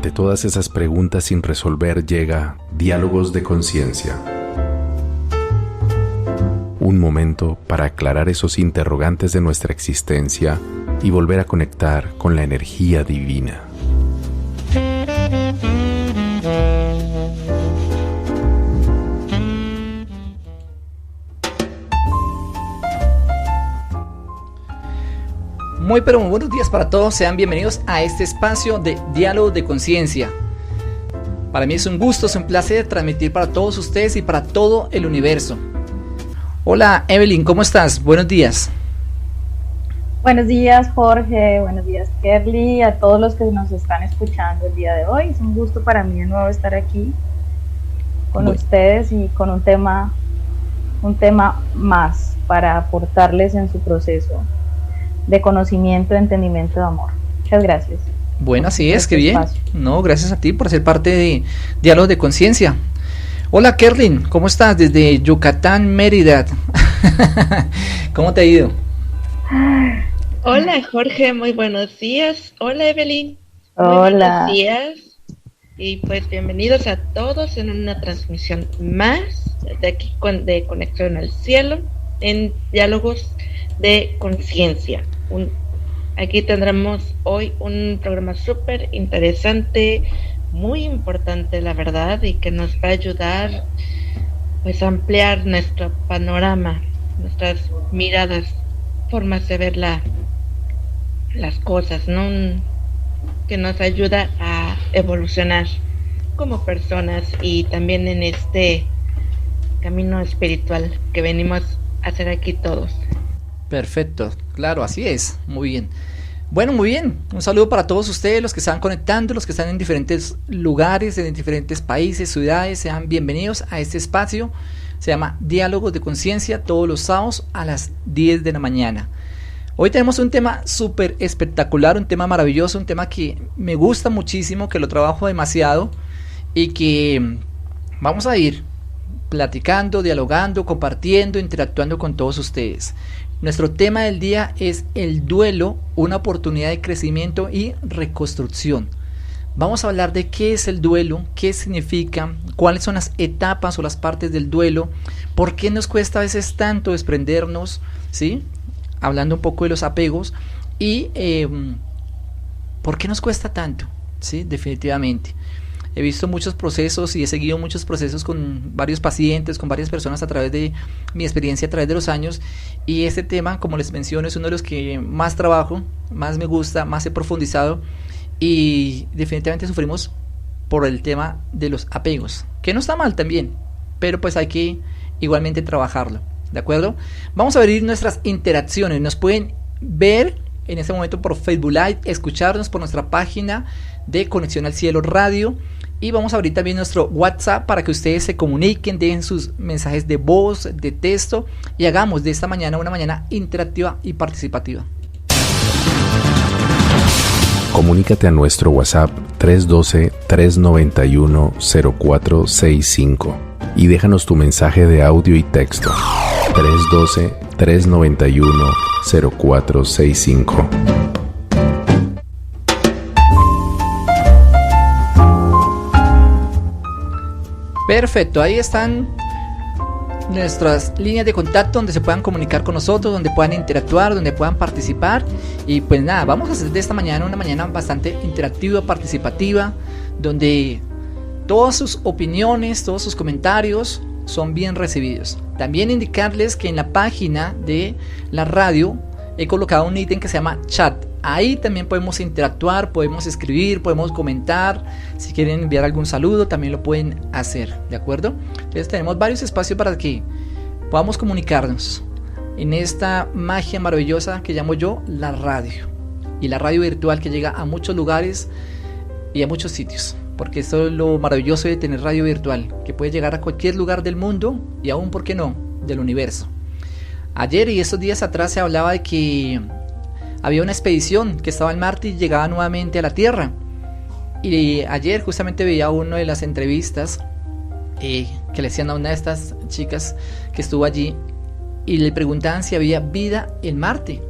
Ante todas esas preguntas sin resolver llega Diálogos de Conciencia. Un momento para aclarar esos interrogantes de nuestra existencia y volver a conectar con la energía divina. Muy buenos días para todos, sean bienvenidos a este espacio de Diálogo de Conciencia. Para mí es un gusto, es un placer transmitir para todos ustedes y para todo el universo. Hola Evelyn, ¿cómo estás? Buenos días. Buenos días Jorge, buenos días Kerly, a todos los que nos están escuchando el día de hoy. Es un gusto para mí de nuevo estar aquí con ustedes y con un tema más para aportarles en su proceso de conocimiento, de entendimiento, de amor. Muchas gracias. Bueno, así es, qué bien. No, gracias a ti por ser parte de Diálogos de Conciencia. Hola Kerlin, ¿cómo estás? Desde Yucatán, Mérida. ¿Cómo te ha ido? Hola Jorge, muy buenos días. Hola Evelyn. Hola. Muy buenos días. Y pues bienvenidos a todos en una transmisión más de aquí de Conexión al Cielo en Diálogos de Conciencia. Aquí tendremos hoy un programa súper interesante, muy importante la verdad, y que nos va a ayudar pues a ampliar nuestro panorama, nuestras miradas, formas de ver las cosas, ¿no? Que nos ayuda a evolucionar como personas y también en este camino espiritual que venimos a hacer aquí todos. Perfecto, claro, así es, muy bien. Bueno, muy bien, un saludo para todos ustedes, los que están conectando, los que están en diferentes lugares, en diferentes países, ciudades, sean bienvenidos a este espacio. Se llama Diálogos de Conciencia, todos los sábados a las 10 de la mañana. Hoy tenemos un tema súper espectacular, un tema maravilloso, un tema que me gusta muchísimo, que lo trabajo demasiado y que vamos a ir platicando, dialogando, compartiendo, interactuando con todos ustedes. Nuestro tema del día es el duelo, una oportunidad de crecimiento y reconstrucción. Vamos a hablar de qué es el duelo, qué significa, cuáles son las etapas o las partes del duelo, por qué nos cuesta a veces tanto desprendernos, ¿sí? Hablando un poco de los apegos y por qué nos cuesta tanto, ¿sí? Definitivamente. He visto muchos procesos y he seguido muchos procesos con varios pacientes, con varias personas a través de mi experiencia, a través de los años. Y este tema, como les menciono, es uno de los que más trabajo, más me gusta, más he profundizado. Y definitivamente sufrimos por el tema de los apegos, que no está mal también, pero pues hay que igualmente trabajarlo, ¿de acuerdo? Vamos a abrir nuestras interacciones. Nos pueden ver en este momento por Facebook Live, escucharnos por nuestra página de Conexión al Cielo Radio. Y vamos a abrir también nuestro WhatsApp para que ustedes se comuniquen, dejen sus mensajes de voz, de texto y hagamos de esta mañana una mañana interactiva y participativa. Comunícate a nuestro WhatsApp 312-391-0465 y déjanos tu mensaje de audio y texto 312-391-0465. Perfecto, ahí están nuestras líneas de contacto donde se puedan comunicar con nosotros, donde puedan interactuar, donde puedan participar. Y pues nada, vamos a hacer de esta mañana una mañana bastante interactiva, participativa, donde todas sus opiniones, todos sus comentarios son bien recibidos. También indicarles que en la página de la radio he colocado un ítem que se llama chat. Ahí también podemos interactuar, podemos escribir, podemos comentar. Si quieren enviar algún saludo, también lo pueden hacer, ¿de acuerdo? Entonces tenemos varios espacios para que podamos comunicarnos en esta magia maravillosa que llamo yo la radio. Y la radio virtual que llega a muchos lugares y a muchos sitios. Porque esto es lo maravilloso de tener radio virtual, que puede llegar a cualquier lugar del mundo y aún, ¿por qué no?, del universo. Ayer y estos días atrás se hablaba de que había una expedición que estaba en Marte y llegaba nuevamente a la Tierra. Y ayer justamente veía una de las entrevistas que le hacían a una de estas chicas que estuvo allí y le preguntaban si había vida en Marte.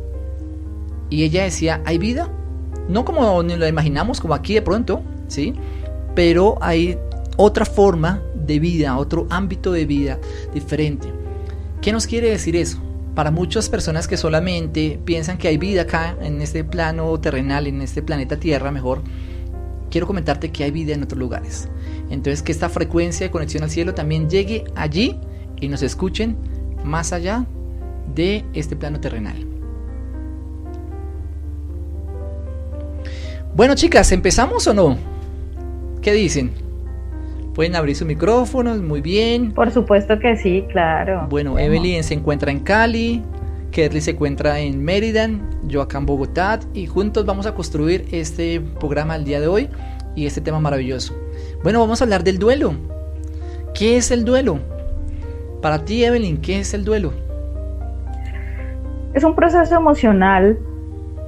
Y ella decía, ¿hay vida? No como ni lo imaginamos, como aquí de pronto, ¿sí? Pero hay otra forma de vida, otro ámbito de vida diferente. ¿Qué nos quiere decir eso? Para muchas personas que solamente piensan que hay vida acá en este plano terrenal, en este planeta Tierra mejor, quiero comentarte que hay vida en otros lugares. Entonces que esta frecuencia de conexión al cielo también llegue allí y nos escuchen más allá de este plano terrenal. Bueno, chicas, ¿empezamos o no? ¿Qué dicen? Pueden abrir sus micrófonos, muy bien. Por supuesto que sí, claro. Bueno, Evelyn se encuentra en Cali, Kerly se encuentra en Mérida, yo acá en Bogotá, y juntos vamos a construir este programa el día de hoy y este tema maravilloso. Bueno, vamos a hablar del duelo. ¿Qué es el duelo? Para ti, Evelyn, ¿qué es el duelo? Es un proceso emocional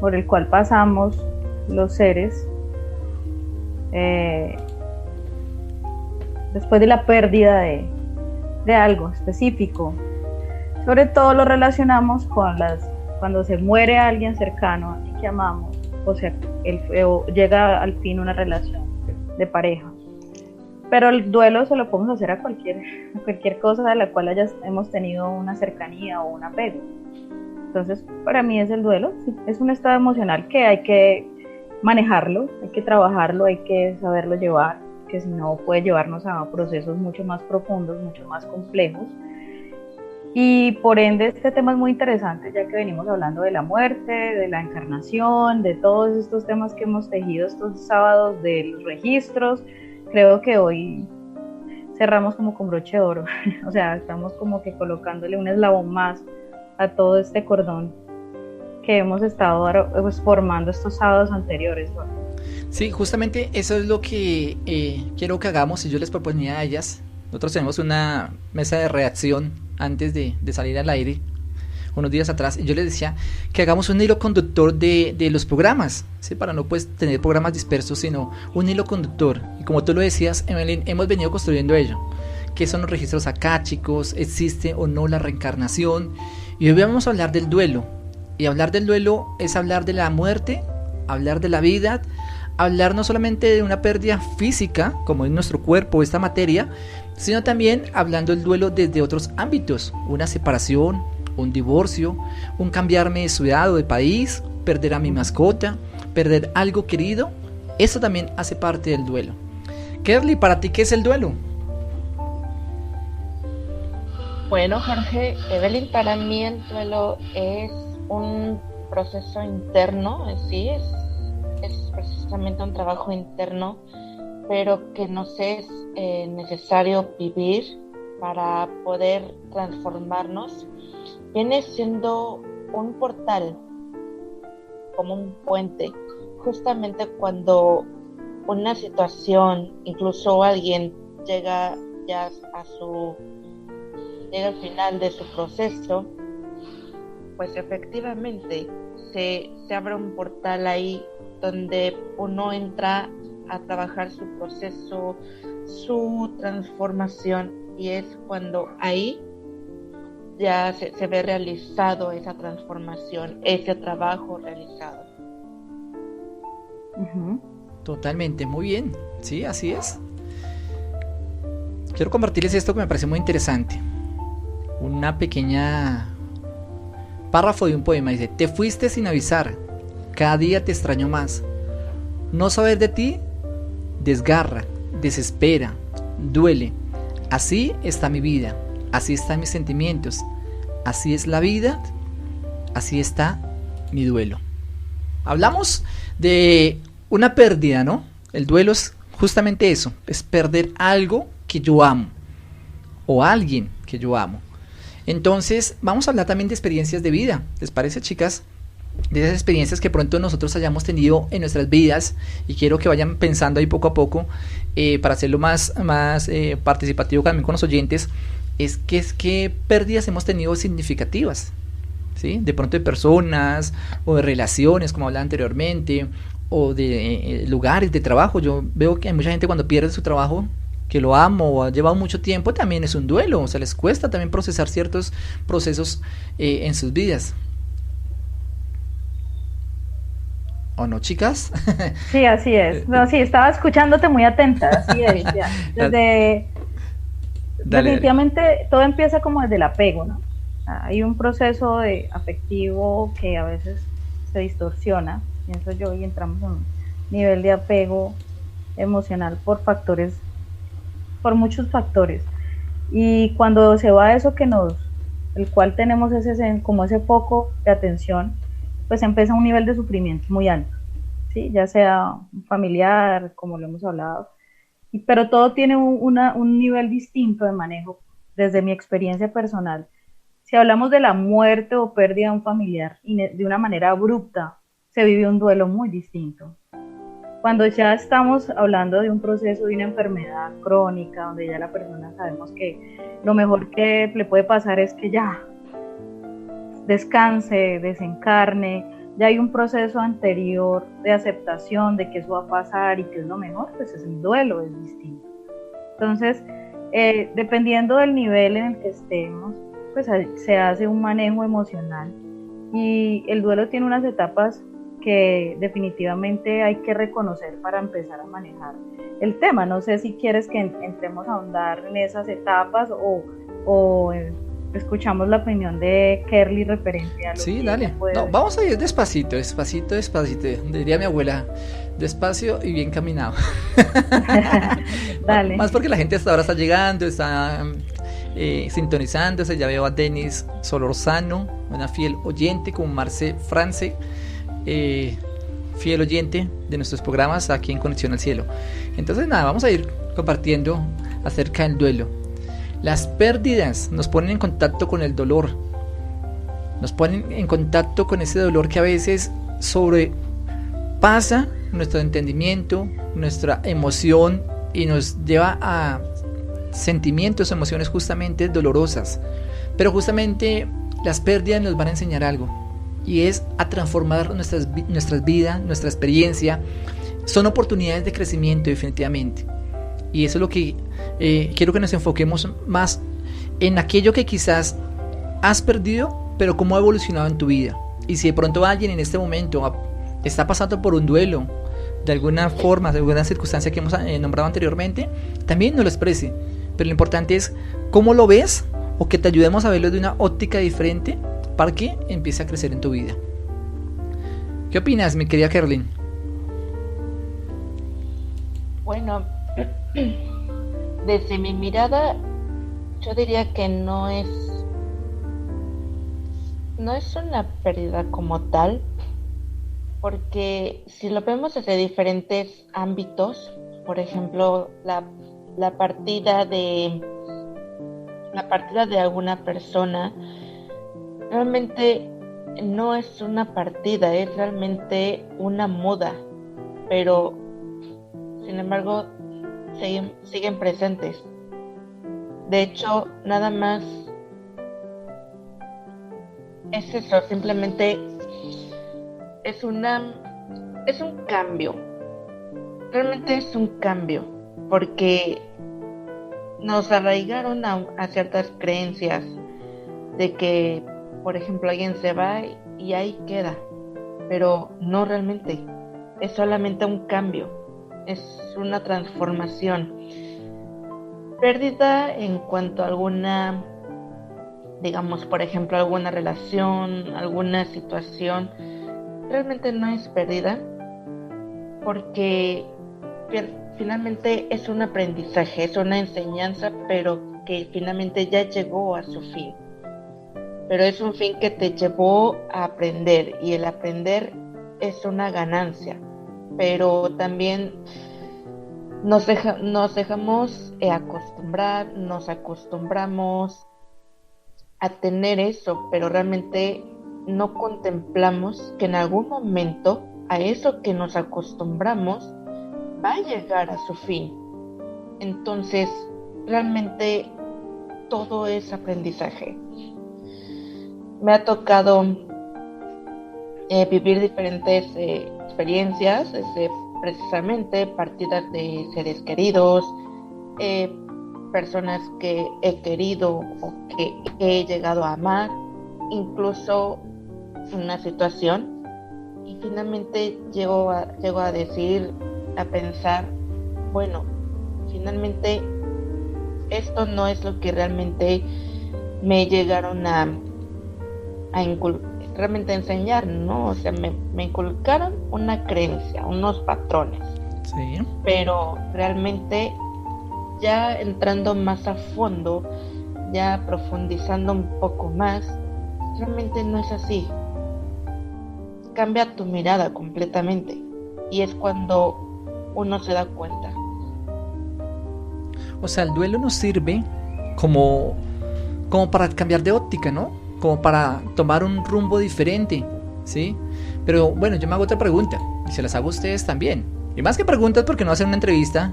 por el cual pasamos los seres después de la pérdida de algo específico. Sobre todo lo relacionamos con cuando se muere alguien cercano, alguien que amamos, o sea, llega al fin una relación de pareja. Pero el duelo se lo podemos hacer a cualquier cosa de la cual hemos tenido una cercanía o un apego. Entonces, para mí es el duelo, sí, es un estado emocional que hay que manejarlo, hay que trabajarlo, hay que saberlo llevar, que si no puede llevarnos a procesos mucho más profundos, mucho más complejos. Y por ende este tema es muy interesante, ya que venimos hablando de la muerte, de la encarnación, de todos estos temas que hemos tejido estos sábados, de los registros. Creo que hoy cerramos como con broche de oro, o sea, estamos como que colocándole un eslabón más a todo este cordón que hemos estado formando estos sábados anteriores, ¿no? Sí, justamente eso es lo que quiero que hagamos y yo les proponía a ellas. Nosotros tenemos una mesa de reacción antes de salir al aire, unos días atrás, y yo les decía que hagamos un hilo conductor de los programas, ¿sí? Para no pues tener programas dispersos, sino un hilo conductor. Y como tú lo decías, Evelyn, hemos venido construyendo ello. ¿Qué son los registros akáshicos? ¿Existe o no la reencarnación? Y hoy vamos a hablar del duelo. Y hablar del duelo es hablar de la muerte, hablar de la vida, hablar no solamente de una pérdida física, como es nuestro cuerpo, esta materia, sino también hablando del duelo desde otros ámbitos, una separación, un divorcio, un cambiarme de ciudad o de país, perder a mi mascota, perder algo querido. Eso también hace parte del duelo. Kerly, ¿para ti qué es el duelo? Bueno, Jorge, Evelyn, para mí el duelo es un proceso interno, sí, es precisamente un trabajo interno, pero que nos es necesario vivir para poder transformarnos. Viene siendo un portal, como un puente, justamente cuando una situación, incluso alguien llega al final de su proceso, pues efectivamente se abre un portal ahí donde uno entra a trabajar su proceso, su transformación, y es cuando ahí ya se ve realizado esa transformación, ese trabajo realizado. Totalmente, muy bien, sí, así es. Quiero compartirles esto que me parece muy interesante. Una pequeña párrafo de un poema, dice: te fuiste sin avisar, cada día te extraño más. No saber de ti desgarra, desespera, duele. Así está mi vida, así están mis sentimientos, así es la vida, así está mi duelo. Hablamos de una pérdida, ¿no? El duelo es justamente eso, es perder algo que yo amo o alguien que yo amo. Entonces vamos a hablar también de experiencias de vida. ¿Les parece, chicas? De esas experiencias que pronto nosotros hayamos tenido en nuestras vidas, y quiero que vayan pensando ahí poco a poco, para hacerlo más participativo también con los oyentes. Es que pérdidas hemos tenido significativas, ¿sí? De pronto de personas o de relaciones, como hablaba anteriormente, o de lugares de trabajo. Yo veo que hay mucha gente cuando pierde su trabajo, que lo amo o ha llevado mucho tiempo, también es un duelo, o sea, les cuesta también procesar ciertos procesos en sus vidas. ¿O no, chicas? Sí, así es. No, sí, estaba escuchándote muy atenta, así es. Ya. Definitivamente todo empieza como desde el apego, ¿no? Hay un proceso afectivo que a veces se distorsiona, pienso yo, y entramos en un nivel de apego emocional por muchos factores. Y cuando se va eso el cual tenemos como ese foco de atención, pues empieza un nivel de sufrimiento muy alto, ¿sí? Ya sea un familiar, como lo hemos hablado, pero todo tiene un nivel distinto de manejo desde mi experiencia personal. Si hablamos de la muerte o pérdida de un familiar de una manera abrupta, se vive un duelo muy distinto. Cuando ya estamos hablando de un proceso de una enfermedad crónica, donde ya la persona sabemos que lo mejor que le puede pasar es que ya descanse, desencarne, ya hay un proceso anterior de aceptación de que eso va a pasar y que es lo mejor, pues es el duelo, es distinto. Entonces, dependiendo del nivel en el que estemos, pues se hace un manejo emocional y el duelo tiene unas etapas que definitivamente hay que reconocer para empezar a manejar el tema. No sé si quieres que entremos a ahondar en esas etapas o escuchamos la opinión de Kerly referente a lo sí, que dale. No, vamos a ir despacito, diría mi abuela, despacio y bien caminado. Dale. Más porque la gente hasta ahora está llegando, está sintonizándose. Ya veo a Denis Solorzano, una fiel oyente, como Marce France, fiel oyente de nuestros programas aquí en Conexión al Cielo. Entonces nada, vamos a ir compartiendo acerca del duelo. Las pérdidas nos ponen en contacto con el dolor, nos ponen en contacto con ese dolor que a veces sobrepasa nuestro entendimiento, nuestra emoción, y nos lleva a sentimientos, emociones justamente dolorosas. Pero justamente las pérdidas nos van a enseñar algo, y es a transformar nuestras vidas, nuestra experiencia. Son oportunidades de crecimiento, definitivamente. Y eso es lo que quiero que nos enfoquemos más en aquello que quizás has perdido, pero cómo ha evolucionado en tu vida. Y si de pronto alguien en este momento está pasando por un duelo, de alguna forma, de alguna circunstancia que hemos nombrado anteriormente, también nos lo exprese. Pero lo importante es cómo lo ves, o que te ayudemos a verlo de una óptica diferente para que empiece a crecer en tu vida. ¿Qué opinas, mi querida Kerlin? Bueno, desde mi mirada, yo diría que no es una pérdida como tal, porque si lo vemos desde diferentes ámbitos, por ejemplo, la partida de alguna persona, realmente no es una partida, es realmente una muda, pero sin embargo siguen presentes. De hecho, nada más es eso, simplemente es un cambio. Realmente es un cambio, porque nos arraigaron a ciertas creencias de que, por ejemplo, alguien se va y ahí queda, pero no realmente, es solamente un cambio, es una transformación. Pérdida en cuanto a alguna, digamos, por ejemplo, alguna relación, alguna situación, realmente no es pérdida, porque finalmente es un aprendizaje, es una enseñanza, pero que finalmente ya llegó a su fin. Pero es un fin que te llevó a aprender, y el aprender es una ganancia, pero también nos dejamos acostumbrar, nos acostumbramos a tener eso, pero realmente no contemplamos que en algún momento a eso que nos acostumbramos va a llegar a su fin. Entonces, realmente todo es aprendizaje. Me ha tocado vivir diferentes experiencias, precisamente partidas de seres queridos, personas que he querido o que he llegado a amar, incluso una situación y finalmente llego a decir, a pensar, bueno, finalmente esto no es lo que realmente me llegaron realmente a enseñar, ¿no? O sea, me inculcaron una creencia, unos patrones. Sí. Pero realmente ya entrando más a fondo, ya profundizando un poco más, realmente no es así. Cambia tu mirada completamente y es cuando uno se da cuenta. O sea, el duelo nos sirve como para cambiar de óptica, ¿no? Como para tomar un rumbo diferente, ¿sí? Pero bueno, yo me hago otra pregunta y se las hago a ustedes también. Y más que preguntas, porque no hacen una entrevista,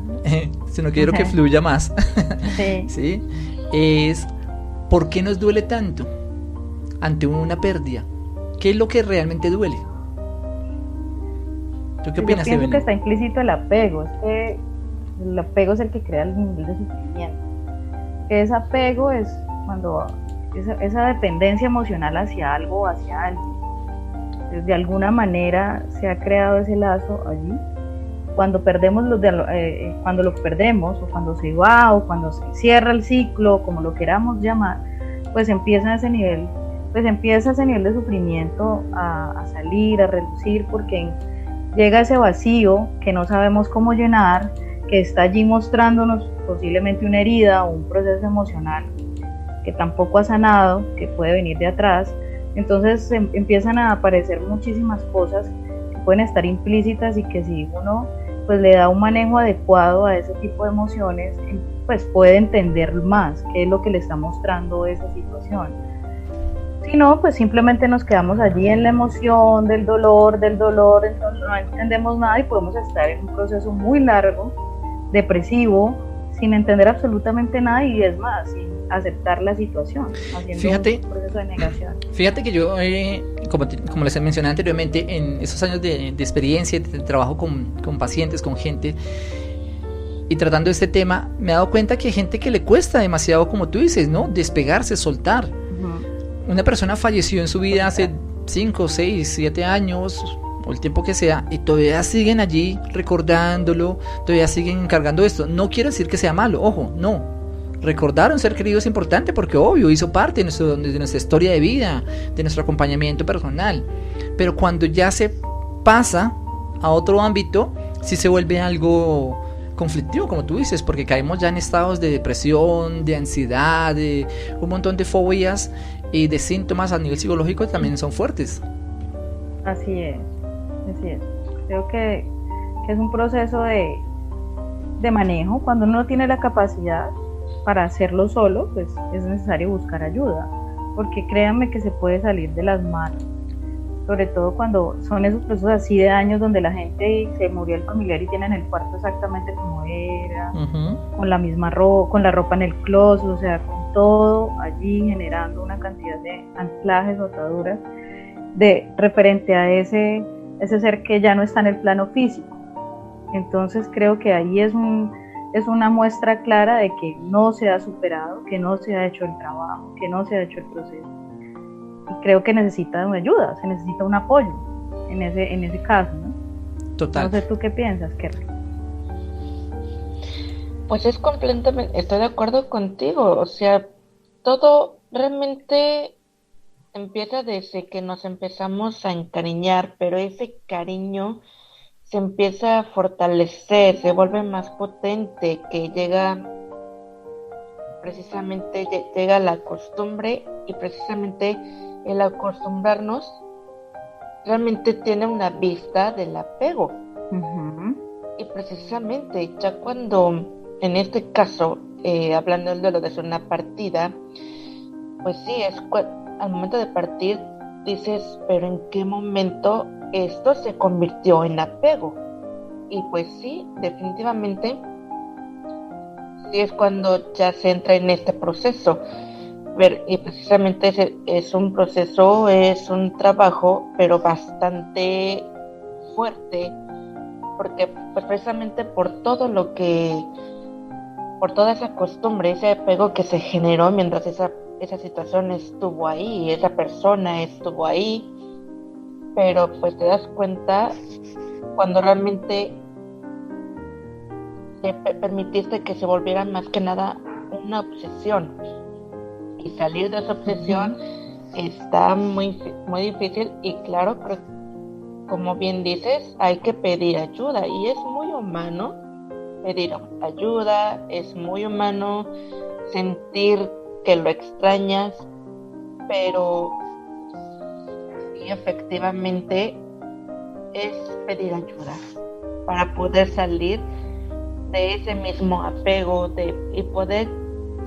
sino quiero que fluya más. Sí. ¿Sí? Es, ¿por qué nos duele tanto ante una pérdida? ¿Qué es lo que realmente duele? ¿Tú qué opinas, Yo pienso Evelyn? que está implícito el apego. Es que el apego es el que crea el nivel de sufrimiento. Ese apego es cuando esa dependencia emocional hacia algo o hacia alguien. Entonces, de alguna manera se ha creado ese lazo allí. Cuando perdemos cuando lo perdemos, o cuando se va, o cuando se cierra el ciclo, como lo queramos llamar, pues empieza ese nivel de sufrimiento a salir, a reducir, porque llega ese vacío que no sabemos cómo llenar, que está allí mostrándonos posiblemente una herida o un proceso emocional que tampoco ha sanado, que puede venir de atrás. Entonces empiezan a aparecer muchísimas cosas que pueden estar implícitas y que si uno pues le da un manejo adecuado a ese tipo de emociones, pues puede entender más qué es lo que le está mostrando esa situación. Si no, pues simplemente nos quedamos allí en la emoción del dolor, entonces no entendemos nada y podemos estar en un proceso muy largo, depresivo, sin entender absolutamente nada y es más, sin aceptar la situación, haciendo un proceso de negación. Fíjate que yo, como les mencioné anteriormente, en esos años de experiencia, de trabajo con pacientes, con gente, y tratando este tema, me he dado cuenta que hay gente que le cuesta demasiado, como tú dices, ¿no? Despegarse, soltar. Uh-huh. Una persona falleció en su vida hace 5, 6, 7 años, o el tiempo que sea, y todavía siguen allí recordándolo, todavía siguen cargando esto. No quiero decir que sea malo, ojo, no. Recordar a un ser querido es importante porque obvio hizo parte de nuestra historia de vida, de nuestro acompañamiento personal, pero cuando ya se pasa a otro ámbito, sí se vuelve algo conflictivo, como tú dices, porque caemos ya en estados de depresión, de ansiedad, de un montón de fobias y de síntomas a nivel psicológico que también son fuertes. Así es. Creo que es un proceso de manejo. Cuando uno no tiene la capacidad para hacerlo solo, pues es necesario buscar ayuda, porque créanme que se puede salir de las manos, sobre todo cuando son esos procesos así de años donde la gente se murió el familiar y tienen el cuarto exactamente como era, uh-huh, con la misma ropa, con la ropa en el closet, o sea, con todo allí generando una cantidad de anclajes o ataduras de referente a ese ser que ya no está en el plano físico. Entonces creo que ahí es una muestra clara de que no se ha superado, que no se ha hecho el trabajo, que no se ha hecho el proceso. Y creo que necesita una ayuda, se necesita un apoyo en ese caso, ¿no? Total. No sé, ¿tú qué piensas, Kerry? Pues es completamente, estoy de acuerdo contigo, o sea, todo realmente empieza desde que nos empezamos a encariñar, pero ese cariño se empieza a fortalecer, se vuelve más potente, que llega la costumbre, y precisamente el acostumbrarnos realmente tiene una vista del apego. Uh-huh. Y precisamente ya cuando, en este caso, hablando del duelo de una partida, pues sí, al momento de partir dices, pero ¿en qué momento esto se convirtió en apego? Y pues sí, definitivamente sí es cuando ya se entra en este proceso. Y precisamente es un proceso, es un trabajo, pero bastante fuerte, porque pues precisamente por toda esa costumbre, ese apego que se generó mientras esa situación estuvo ahí, esa persona estuvo ahí, pero pues te das cuenta cuando realmente permitiste que se volviera más que nada una obsesión, y salir de esa obsesión está muy, muy difícil. Y claro, pero como bien dices, hay que pedir ayuda, y es muy humano pedir ayuda, es muy humano sentir que lo extrañas, pero sí, efectivamente es pedir ayuda para poder salir de ese mismo apego y poder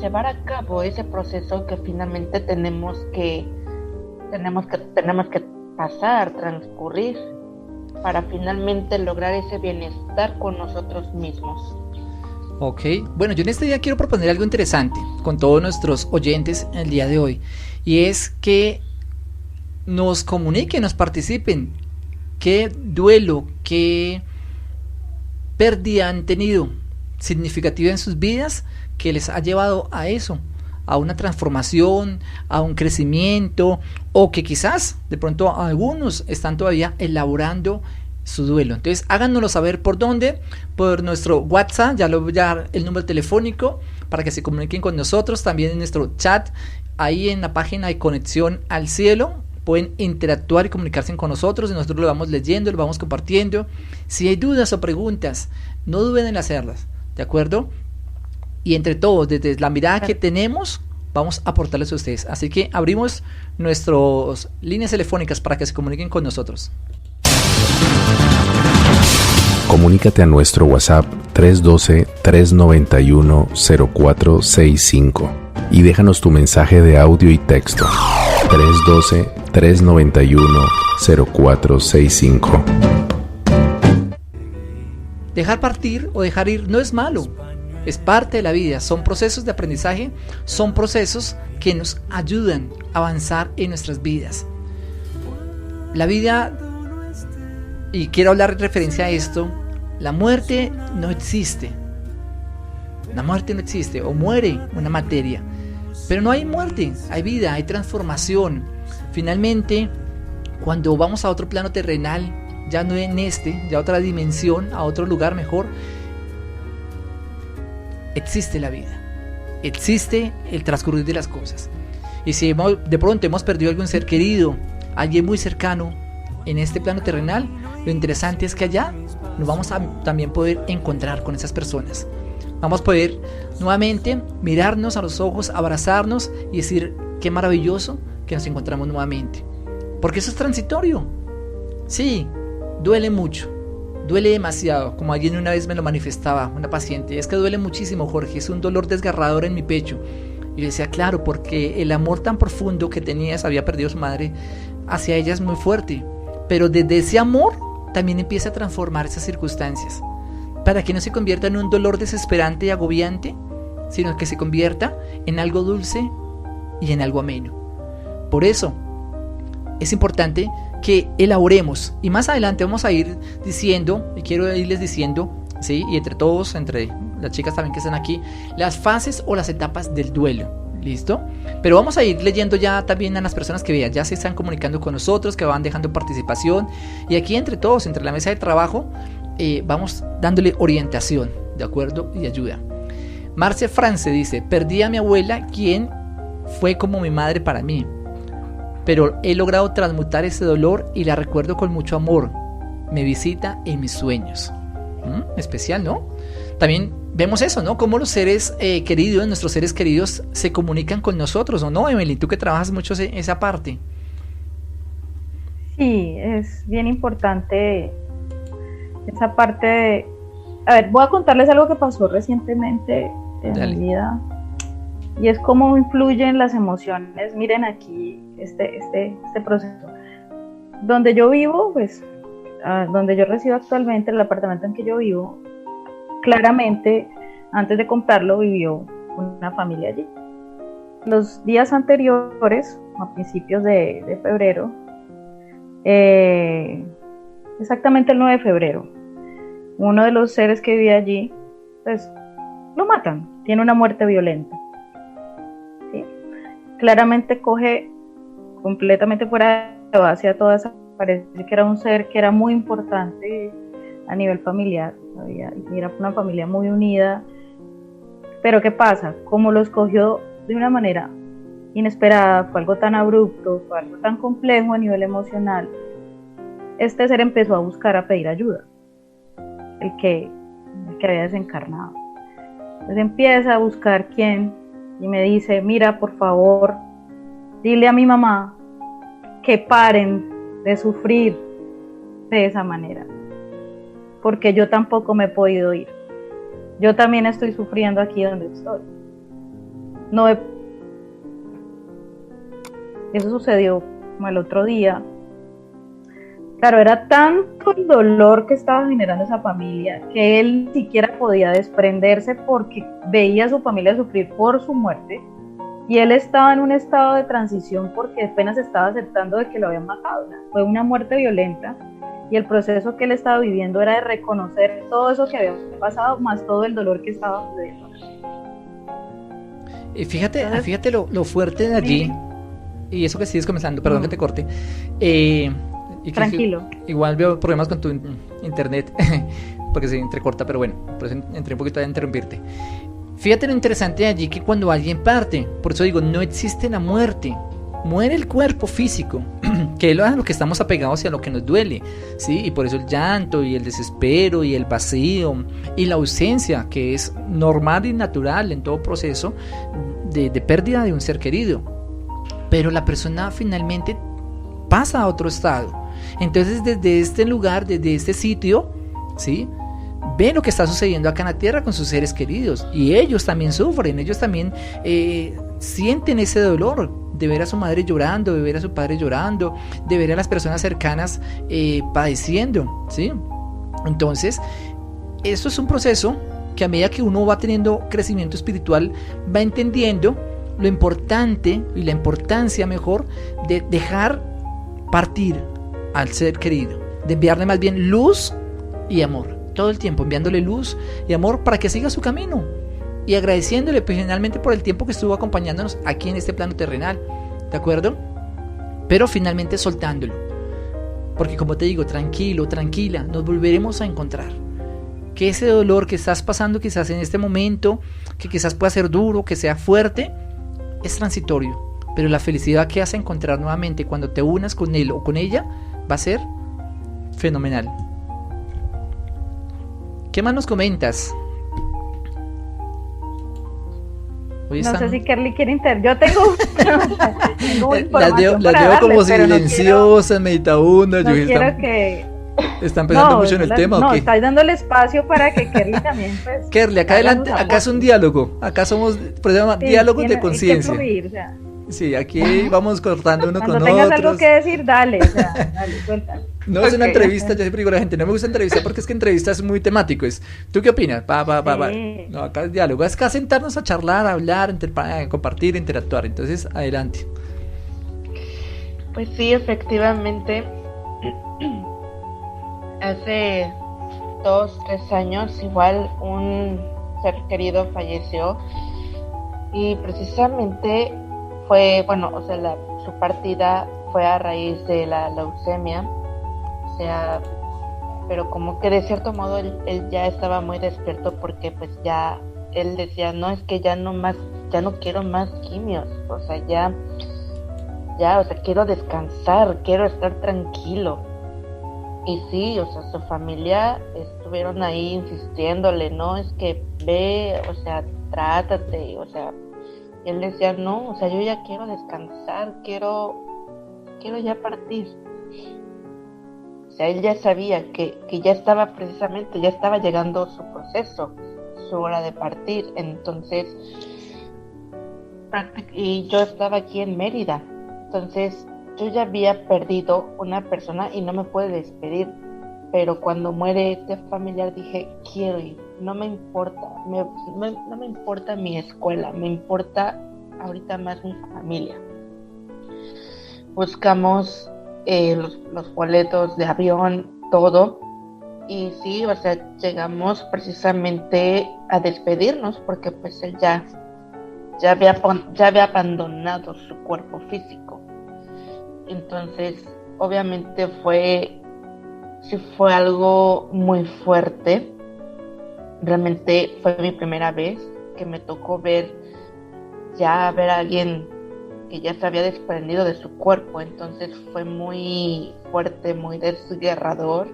llevar a cabo ese proceso que finalmente tenemos que pasar, transcurrir, para finalmente lograr ese bienestar con nosotros mismos. Ok, bueno, yo en este día quiero proponer algo interesante con todos nuestros oyentes el día de hoy, y es que nos comuniquen, nos participen qué duelo, qué pérdida han tenido significativa en sus vidas que les ha llevado a eso, a una transformación, a un crecimiento, o que quizás de pronto algunos están todavía elaborando su duelo. Entonces háganoslo saber por dónde, por nuestro WhatsApp, ya lo voy a dar el número telefónico para que se comuniquen con nosotros, también en nuestro chat, ahí en la página de Conexión al Cielo, pueden interactuar y comunicarse con nosotros, y nosotros lo vamos leyendo, lo vamos compartiendo. Si hay dudas o preguntas, no duden en hacerlas, ¿de acuerdo? Y entre todos, desde la mirada que tenemos, vamos a aportarles a ustedes. Así que abrimos nuestras líneas telefónicas para que se comuniquen con nosotros. Comunícate a nuestro WhatsApp 312-391-0465 y déjanos tu mensaje de audio y texto. 312-391-0465. Dejar partir o dejar ir no es malo, es parte de la vida, son procesos de aprendizaje, son procesos que nos ayudan a avanzar en nuestras vidas. La vida, y quiero hablar en referencia a esto, la muerte no existe. La muerte no existe, o muere una materia, pero no hay muerte, hay vida, hay transformación. Finalmente, cuando vamos a otro plano terrenal, ya no en ya otra dimensión, a otro lugar mejor, existe la vida, existe el transcurrir de las cosas. Y si de pronto hemos perdido algún ser querido, alguien muy cercano en este plano terrenal, lo interesante es que allá nos vamos a también poder encontrar con esas personas. Vamos a poder nuevamente mirarnos a los ojos, abrazarnos y decir qué maravilloso que nos encontramos nuevamente, porque eso es transitorio. Sí, duele mucho, duele demasiado, como alguien una vez me lo manifestaba, una paciente: es que duele muchísimo, Jorge, es un dolor desgarrador en mi pecho. Y yo decía, claro, porque el amor tan profundo que tenía, había perdido su madre, hacia ella es muy fuerte, pero desde ese amor también empieza a transformar esas circunstancias, para que no se convierta en un dolor desesperante y agobiante, sino que se convierta en algo dulce y en algo ameno. Por eso es importante que elaboremos, y más adelante vamos a ir diciendo, y quiero irles diciendo, ¿sí? Y entre todos, entre las chicas también que están aquí, las fases o las etapas del duelo, ¿listo? Pero vamos a ir leyendo ya también a las personas que vean, ya se están comunicando con nosotros, que van dejando participación, y aquí entre todos, entre la mesa de trabajo, vamos dándole orientación, ¿de acuerdo? Y ayuda. Marcia France dice: perdí a mi abuela, quien fue como mi madre para mí, pero he logrado transmutar ese dolor y la recuerdo con mucho amor. Me visita en mis sueños. Especial, ¿no? También vemos eso, ¿no? Cómo los seres queridos, nuestros seres queridos, se comunican con nosotros, ¿o no, Emily? Tú que trabajas mucho esa parte. Sí, es bien importante esa parte de... A ver, voy a contarles algo que pasó recientemente en Dale. mi vida, y es cómo influyen las emociones. Miren aquí este proceso. Donde yo vivo, pues, donde yo resido actualmente, el apartamento en que yo vivo, claramente, antes de comprarlo, vivió una familia allí. Los días anteriores, a principios de febrero, exactamente el 9 de febrero, uno de los seres que vivía allí, pues, lo matan, tiene una muerte violenta. ¿Sí? Claramente coge completamente fuera de base a toda esa parece que era un ser que era muy importante a nivel familiar, era una familia muy unida, pero ¿qué pasa? Como lo escogió de una manera inesperada, fue algo tan abrupto, fue algo tan complejo a nivel emocional, este ser empezó a buscar, a pedir ayuda, el que había desencarnado. Entonces empieza a buscar quién, y me dice, mira, por favor, dile a mi mamá que paren de sufrir de esa manera, porque yo tampoco me he podido ir. Yo también estoy sufriendo aquí donde estoy. Eso sucedió como el otro día. Claro, era tanto el dolor que estaba generando esa familia que él ni siquiera podía desprenderse porque veía a su familia sufrir por su muerte y él estaba en un estado de transición porque apenas estaba aceptando de que lo habían matado. Fue una muerte violenta y el proceso que él estaba viviendo era de reconocer todo eso que había pasado más todo el dolor que estaba viviendo. Fíjate lo fuerte de allí, y eso que sigues comenzando, perdón que te corte. Tranquilo. Igual veo problemas con tu internet, porque se entrecorta, pero bueno, por eso entré un poquito a interrumpirte. Fíjate lo interesante de allí, que cuando alguien parte, por eso digo, no existe la muerte, muere el cuerpo físico, que es a lo que estamos apegados y a lo que nos duele, ¿sí? Y por eso el llanto y el desespero y el vacío y la ausencia, que es normal y natural en todo proceso de pérdida de un ser querido. Pero la persona finalmente pasa a otro estado. Entonces desde este lugar, desde este sitio, ¿sí?, ve lo que está sucediendo acá en la tierra con sus seres queridos, y ellos también sufren, ellos también sienten ese dolor de ver a su madre llorando, de ver a su padre llorando, de ver a las personas cercanas padeciendo, ¿sí? Entonces esto es un proceso que a medida que uno va teniendo crecimiento espiritual, va entendiendo lo importante y la importancia mejor de dejar partir al ser querido, de enviarle más bien luz y amor, todo el tiempo enviándole luz y amor para que siga su camino y agradeciéndole finalmente por el tiempo que estuvo acompañándonos aquí en este plano terrenal, ¿de acuerdo? Pero finalmente soltándolo, porque como te digo, tranquilo, tranquila, nos volveremos a encontrar. Que ese dolor que estás pasando quizás en este momento, que quizás pueda ser duro, que sea fuerte, es transitorio, pero la felicidad que vas a encontrar nuevamente cuando te unas con él o con ella va a ser fenomenal. ¿Qué más nos comentas? No sé si Kerly quiere yo tengo las veo como silenciosas, meditabundas. No quiero que están pensando mucho en el tema. No, ¿o qué? está dando el espacio para que Kerly también, pues. Kerly, acá adelante, acá es un diálogo. Acá somos, por eso se llama diálogos de conciencia. Sí, aquí vamos cortando uno con otro. Cuando tengas algo que decir, dale, suéltalo. No es una entrevista, yo siempre digo a la gente, no me gusta entrevistar porque es que entrevista es muy temático. ¿Tú qué opinas? No, acá es diálogo, es acá sentarnos a charlar, a hablar, compartir, interactuar. Entonces, adelante. Pues sí, efectivamente. Hace 2-3 años igual un ser querido falleció y precisamente fue, su partida fue a raíz de la leucemia, pero como que de cierto modo él ya estaba muy despierto porque pues ya él decía, no, es que ya no quiero más quimios, quiero descansar, quiero estar tranquilo. Y sí, su familia estuvieron ahí insistiéndole, no, es que ve, trátate, y él decía, no, yo ya quiero descansar, quiero ya partir. Él ya sabía que ya estaba ya estaba llegando su proceso, su hora de partir. Entonces, y yo estaba aquí en Mérida, entonces yo ya había perdido una persona y no me pude despedir, pero cuando muere este familiar dije, quiero ir, no me importa, no me importa mi escuela, me importa ahorita más mi familia. Buscamos los boletos de avión, todo, y sí, llegamos precisamente a despedirnos porque pues él ya había abandonado su cuerpo físico. Entonces, obviamente sí fue algo muy fuerte. Realmente fue mi primera vez que me tocó ver a alguien que ya se había desprendido de su cuerpo. Entonces fue muy fuerte, muy desgarrador,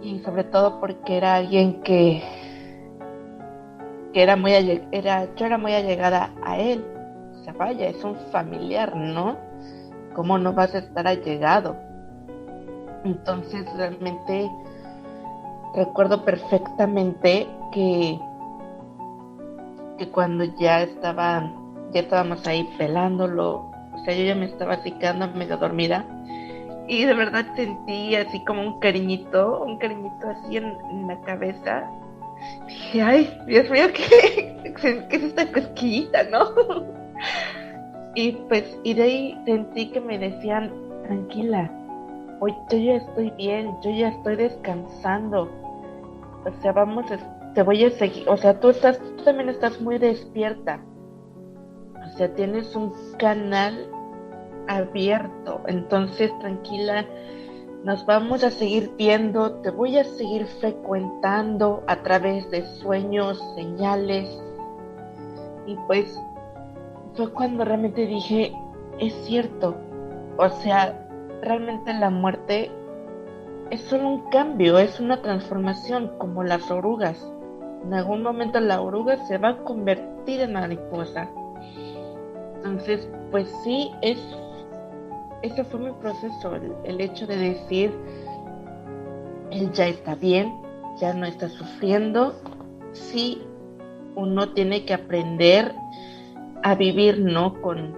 y sobre todo porque era alguien que yo era muy allegada a él. O sea, vaya, es un familiar, ¿no? ¿Cómo no vas a estar allegado? Entonces realmente recuerdo perfectamente que cuando ya estábamos ahí pelándolo, o sea, yo ya me estaba así quedando medio dormida, y de verdad sentí así como un cariñito así en la cabeza. Dije, ay, Dios mío, ¿qué es esta cosquillita, no? Y de ahí sentí que me decían, tranquila, hoy yo ya estoy bien, yo ya estoy descansando, o sea, te voy a seguir, o sea, tú también estás muy despierta, o sea, tienes un canal abierto, entonces tranquila, nos vamos a seguir viendo, te voy a seguir frecuentando a través de sueños, señales. Y pues fue cuando realmente dije, es cierto, o sea, realmente la muerte es solo un cambio, es una transformación, como las orugas. En algún momento la oruga se va a convertir en mariposa. Entonces, pues sí, ese fue mi proceso, el hecho de decir, él ya está bien, ya no está sufriendo. Sí, uno tiene que aprender a vivir, ¿no? Con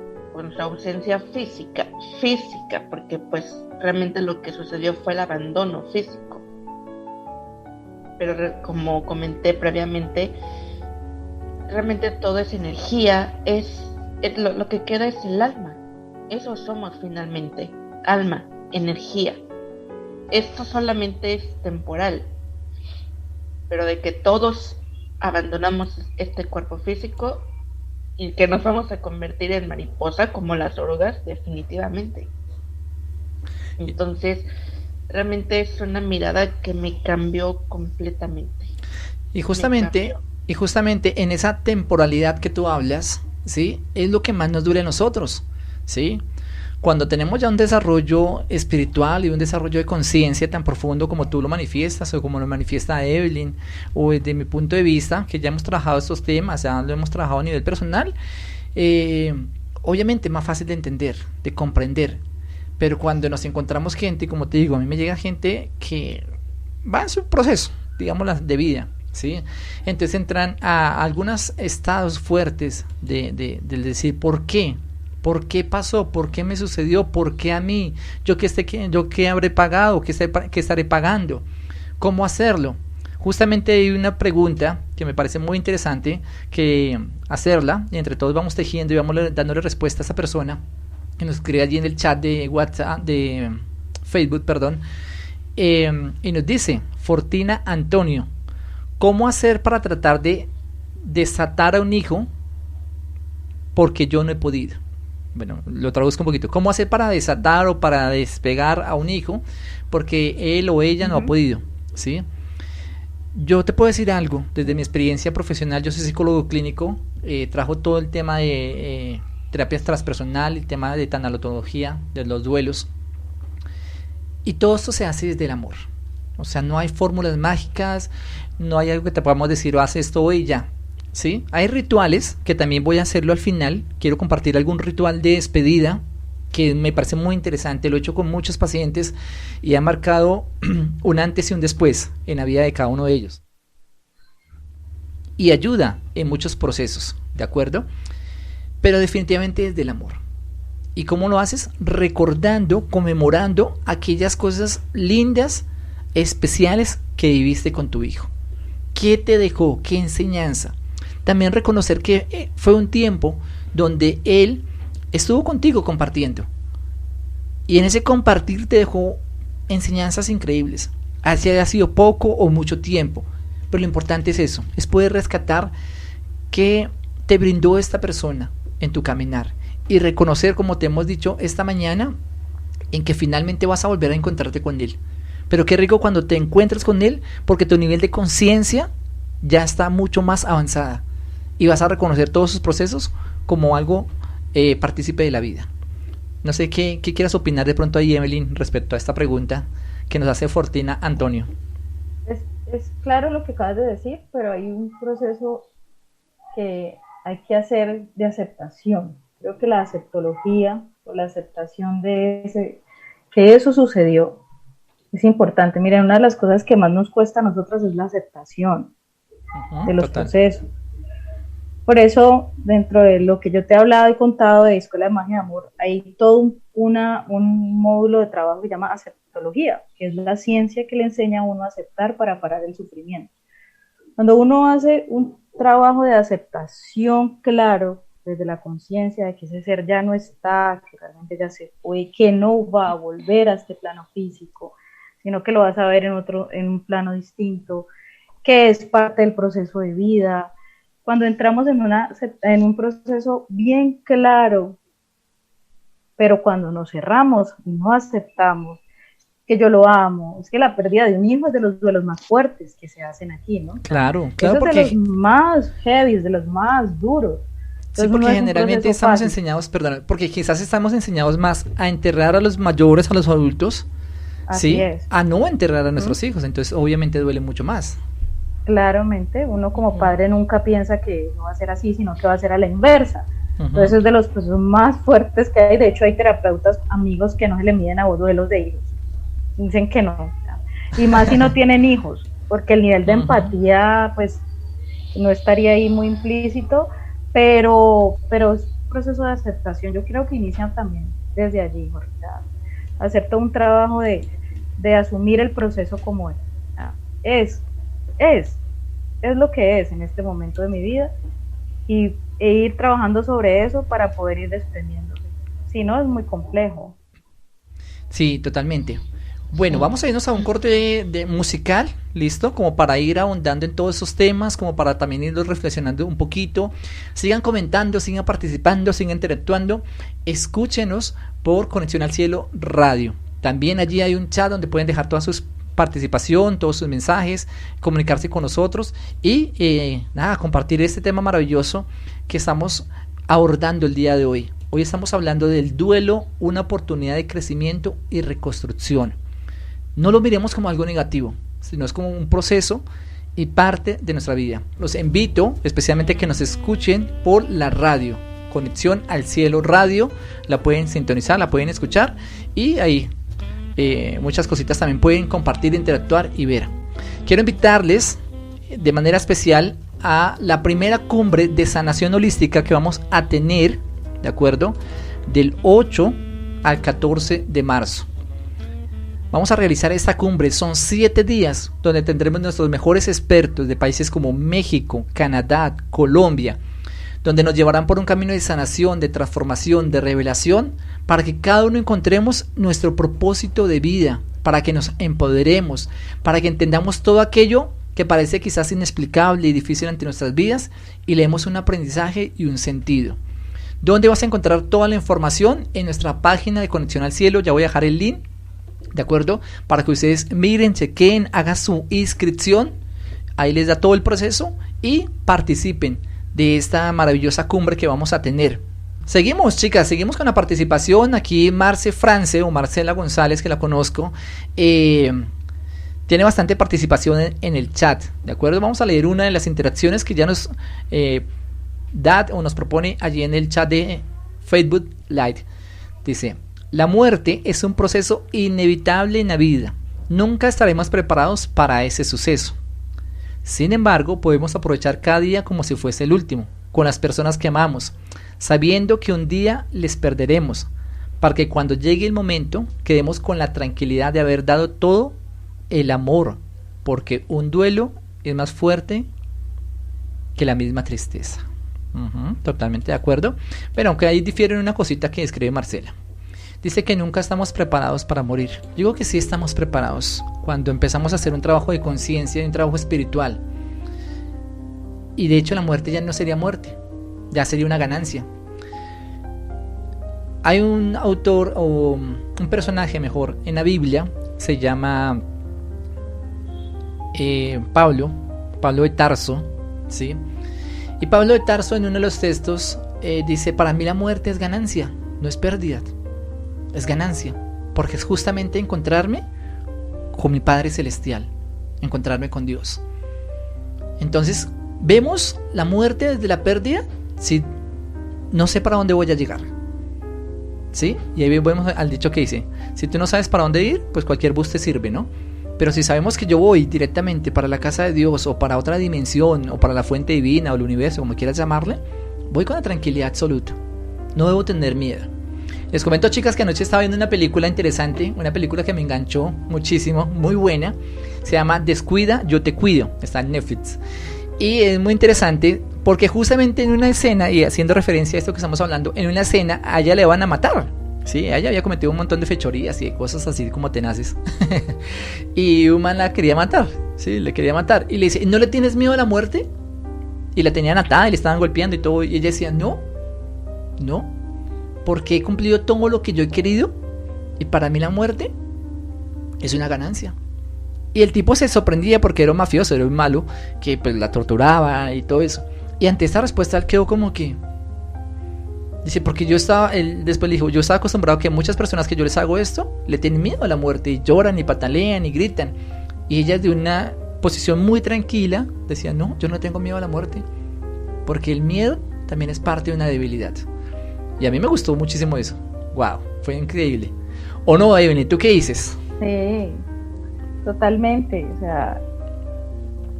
su ausencia física, porque pues realmente lo que sucedió fue el abandono físico. Pero como comenté previamente, realmente todo es energía, lo que queda es el alma. Eso somos finalmente, alma, energía. Esto solamente es temporal, pero de que todos abandonamos este cuerpo físico y que nos vamos a convertir en mariposa como las orugas, definitivamente. Entonces, realmente es una mirada que me cambió completamente. Y justamente en esa temporalidad que tú hablas, ¿sí? Es lo que más nos dura a nosotros, ¿sí? Cuando tenemos ya un desarrollo espiritual y un desarrollo de conciencia tan profundo como tú lo manifiestas o como lo manifiesta Evelyn, o desde mi punto de vista, que ya hemos trabajado estos temas, ya lo hemos trabajado a nivel personal, obviamente es más fácil de entender, de comprender. Pero cuando nos encontramos gente, como te digo, a mí me llega gente que va en su proceso, digamos, de vida, ¿sí? Entonces entran a algunos estados fuertes del decir, ¿por qué? ¿Por qué pasó? ¿Por qué me sucedió? ¿Por qué a mí? ¿Yo qué habré pagado? ¿Qué estaré pagando? ¿Cómo hacerlo? Justamente hay una pregunta que me parece muy interesante que hacerla, y entre todos vamos tejiendo y vamos dándole respuesta a esa persona que nos escribe allí en el chat de WhatsApp, de Facebook, perdón, y nos dice, Fortina Antonio, ¿cómo hacer para tratar de desatar a un hijo porque yo no he podido? Bueno, lo traduzco un poquito. ¿Cómo hacer para desatar o para despegar a un hijo porque él o ella no ha podido? ¿Sí? Yo te puedo decir algo, desde mi experiencia profesional, yo soy psicólogo clínico, trabajo todo el tema de terapias transpersonal, el tema de tanatología, de los duelos, y todo esto se hace desde el amor. O sea, no hay fórmulas mágicas, no hay algo que te podamos decir, o haz esto hoy y ya. ¿Sí? Hay rituales que también voy a hacerlo al final. Quiero compartir algún ritual de despedida que me parece muy interesante. Lo he hecho con muchos pacientes y ha marcado un antes y un después en la vida de cada uno de ellos. Y ayuda en muchos procesos, ¿de acuerdo? Pero definitivamente desde el amor. ¿Y cómo lo haces? Recordando, conmemorando aquellas cosas lindas, especiales que viviste con tu hijo. ¿Qué te dejó? ¿Qué enseñanza? También reconocer que fue un tiempo donde él estuvo contigo compartiendo. Y en ese compartir te dejó enseñanzas increíbles. Así haya sido poco o mucho tiempo. Pero lo importante es eso, es poder rescatar qué te brindó esta persona en tu caminar. Y reconocer, como te hemos dicho esta mañana, en que finalmente vas a volver a encontrarte con Él. Pero qué rico cuando te encuentras con Él, porque tu nivel de conciencia ya está mucho más avanzada y vas a reconocer todos sus procesos como algo partícipe de la vida. No sé qué quieras opinar de pronto ahí, Evelyn, respecto a esta pregunta que nos hace Fortina Antonio. Es claro lo que acabas de decir, pero hay un proceso que hay que hacer de aceptación. Creo que la aceptología o la aceptación de que eso sucedió es importante. Miren, una de las cosas que más nos cuesta a nosotros es la aceptación de los procesos. Por eso, dentro de lo que yo te he hablado y contado de Escuela de Magia y Amor, hay todo un módulo de trabajo que se llama aceptología, que es la ciencia que le enseña a uno a aceptar para parar el sufrimiento. Cuando uno hace un trabajo de aceptación claro, desde la conciencia de que ese ser ya no está, que realmente ya se fue, que no va a volver a este plano físico, sino que lo vas a ver en un plano distinto, que es parte del proceso de vida. Cuando entramos en un proceso bien claro, pero cuando nos cerramos y no aceptamos que yo lo amo, es que la pérdida de un hijo es de los duelos más fuertes que se hacen aquí, ¿no? Claro, es porque... de los más heavy, de los más duros. Entonces, sí, porque generalmente estamos enseñados, perdón, porque quizás estamos enseñados más a enterrar a los mayores, a los adultos, ¿sí? A no enterrar a nuestros hijos, entonces obviamente duele mucho más. Claramente, uno como padre nunca piensa que no va a ser así, sino que va a ser a la inversa. Entonces es de los procesos más fuertes que hay. De hecho hay terapeutas amigos que no se le miden a duelos de hijos, dicen que no, y más si no tienen hijos, porque el nivel de empatía pues no estaría ahí muy implícito, pero es un proceso de aceptación. Yo creo que inicia también desde allí, Jorge, hacer todo un trabajo de asumir el proceso como es lo que es en este momento de mi vida, e ir trabajando sobre eso para poder ir desprendiéndose. Si no, es muy complejo. Sí, totalmente. Bueno, vamos a irnos a un corte de musical, ¿listo? Como para ir ahondando en todos esos temas, como para también irlos reflexionando un poquito. Sigan comentando, sigan participando, sigan interactuando. Escúchenos por Conexión al Cielo Radio. También allí hay un chat donde pueden dejar toda su participación, todos sus mensajes, comunicarse con nosotros y compartir este tema maravilloso que estamos abordando el día de hoy. Hoy estamos hablando del duelo, una oportunidad de crecimiento y reconstrucción. No lo miremos como algo negativo, sino es como un proceso y parte de nuestra vida. Los invito especialmente a que nos escuchen por la radio, Conexión al Cielo Radio. La pueden sintonizar, la pueden escuchar y ahí muchas cositas también pueden compartir, interactuar y ver. Quiero invitarles de manera especial a la primera cumbre de sanación holística que vamos a tener, ¿de acuerdo? Del 8 al 14 de marzo. Vamos a realizar esta cumbre, son 7 días donde tendremos nuestros mejores expertos de países como México, Canadá, Colombia, donde nos llevarán por un camino de sanación, de transformación, de revelación, para que cada uno encontremos nuestro propósito de vida, para que nos empoderemos, para que entendamos todo aquello que parece quizás inexplicable y difícil ante nuestras vidas y le demos un aprendizaje y un sentido. ¿Dónde vas a encontrar toda la información? En nuestra página de Conexión al Cielo. Ya voy a dejar el link, ¿de acuerdo? Para que ustedes miren, chequen, hagan su inscripción. Ahí les da todo el proceso y participen de esta maravillosa cumbre que vamos a tener. Seguimos, chicas, seguimos con la participación. Aquí Marce France o Marcela González, que la conozco, tiene bastante participación en el chat, ¿de acuerdo? Vamos a leer una de las interacciones que ya nos da o nos propone allí en el chat de Facebook Live. Dice: la muerte es un proceso inevitable en la vida. Nunca estaremos preparados para ese suceso. Sin embargo, podemos aprovechar cada día como si fuese el último, con las personas que amamos, sabiendo que un día les perderemos, para que cuando llegue el momento quedemos con la tranquilidad de haber dado todo el amor, porque un duelo es más fuerte que la misma tristeza. Totalmente de acuerdo, pero aunque ahí difiere en una cosita que escribe Marcela. Dice que nunca estamos preparados para morir. Digo que sí estamos preparados cuando empezamos a hacer un trabajo de conciencia y un trabajo espiritual. Y de hecho la muerte ya no sería muerte, ya sería una ganancia. hay un autor o un personaje mejor en la Biblia, se llama Pablo de Tarso, ¿sí? Y Pablo de Tarso en uno de los textos dice: para mí la muerte es ganancia, no es pérdida, es ganancia, porque es justamente encontrarme con mi Padre Celestial, encontrarme con Dios. Entonces vemos la muerte desde la pérdida, si no sé para dónde voy a llegar, ¿sí? Y ahí vemos al dicho que dice: si tú no sabes para dónde ir, pues cualquier bus te sirve, ¿no? Pero si sabemos que yo voy directamente para la casa de Dios, o para otra dimensión, o para la fuente divina, o el universo, como quieras llamarle, voy con la tranquilidad absoluta. No debo tener miedo. Les comento, chicas, que anoche estaba viendo una película interesante, una película que me enganchó muchísimo, muy buena. Se llama Descuida, yo te cuido. Está en Netflix. Y es muy interesante porque justamente en una escena, y haciendo referencia a esto que estamos hablando, en una escena a ella le van a matar. Sí, ella había cometido un montón de fechorías y de cosas así como tenaces. Y un man la quería matar, sí, le quería matar. Y le dice: ¿no le tienes miedo a la muerte? Y la tenían atada y le estaban golpeando y todo. Y ella decía: no, porque he cumplido todo lo que yo he querido. Y para mí la muerte es una ganancia. Y el tipo se sorprendía porque era un mafioso, era un malo, que pues la torturaba y todo eso. Y ante esta respuesta él quedó como que... Dice, porque él después le dijo: yo estaba acostumbrado a que muchas personas que yo les hago esto, le tienen miedo a la muerte, y lloran, y patalean, y gritan. Y ella, de una posición muy tranquila, decía: no, yo no tengo miedo a la muerte, porque el miedo también es parte de una debilidad. Y a mí me gustó muchísimo eso. Wow, fue increíble. ¿O no, Evelyn? ¿Tú qué dices? Sí, totalmente. O sea,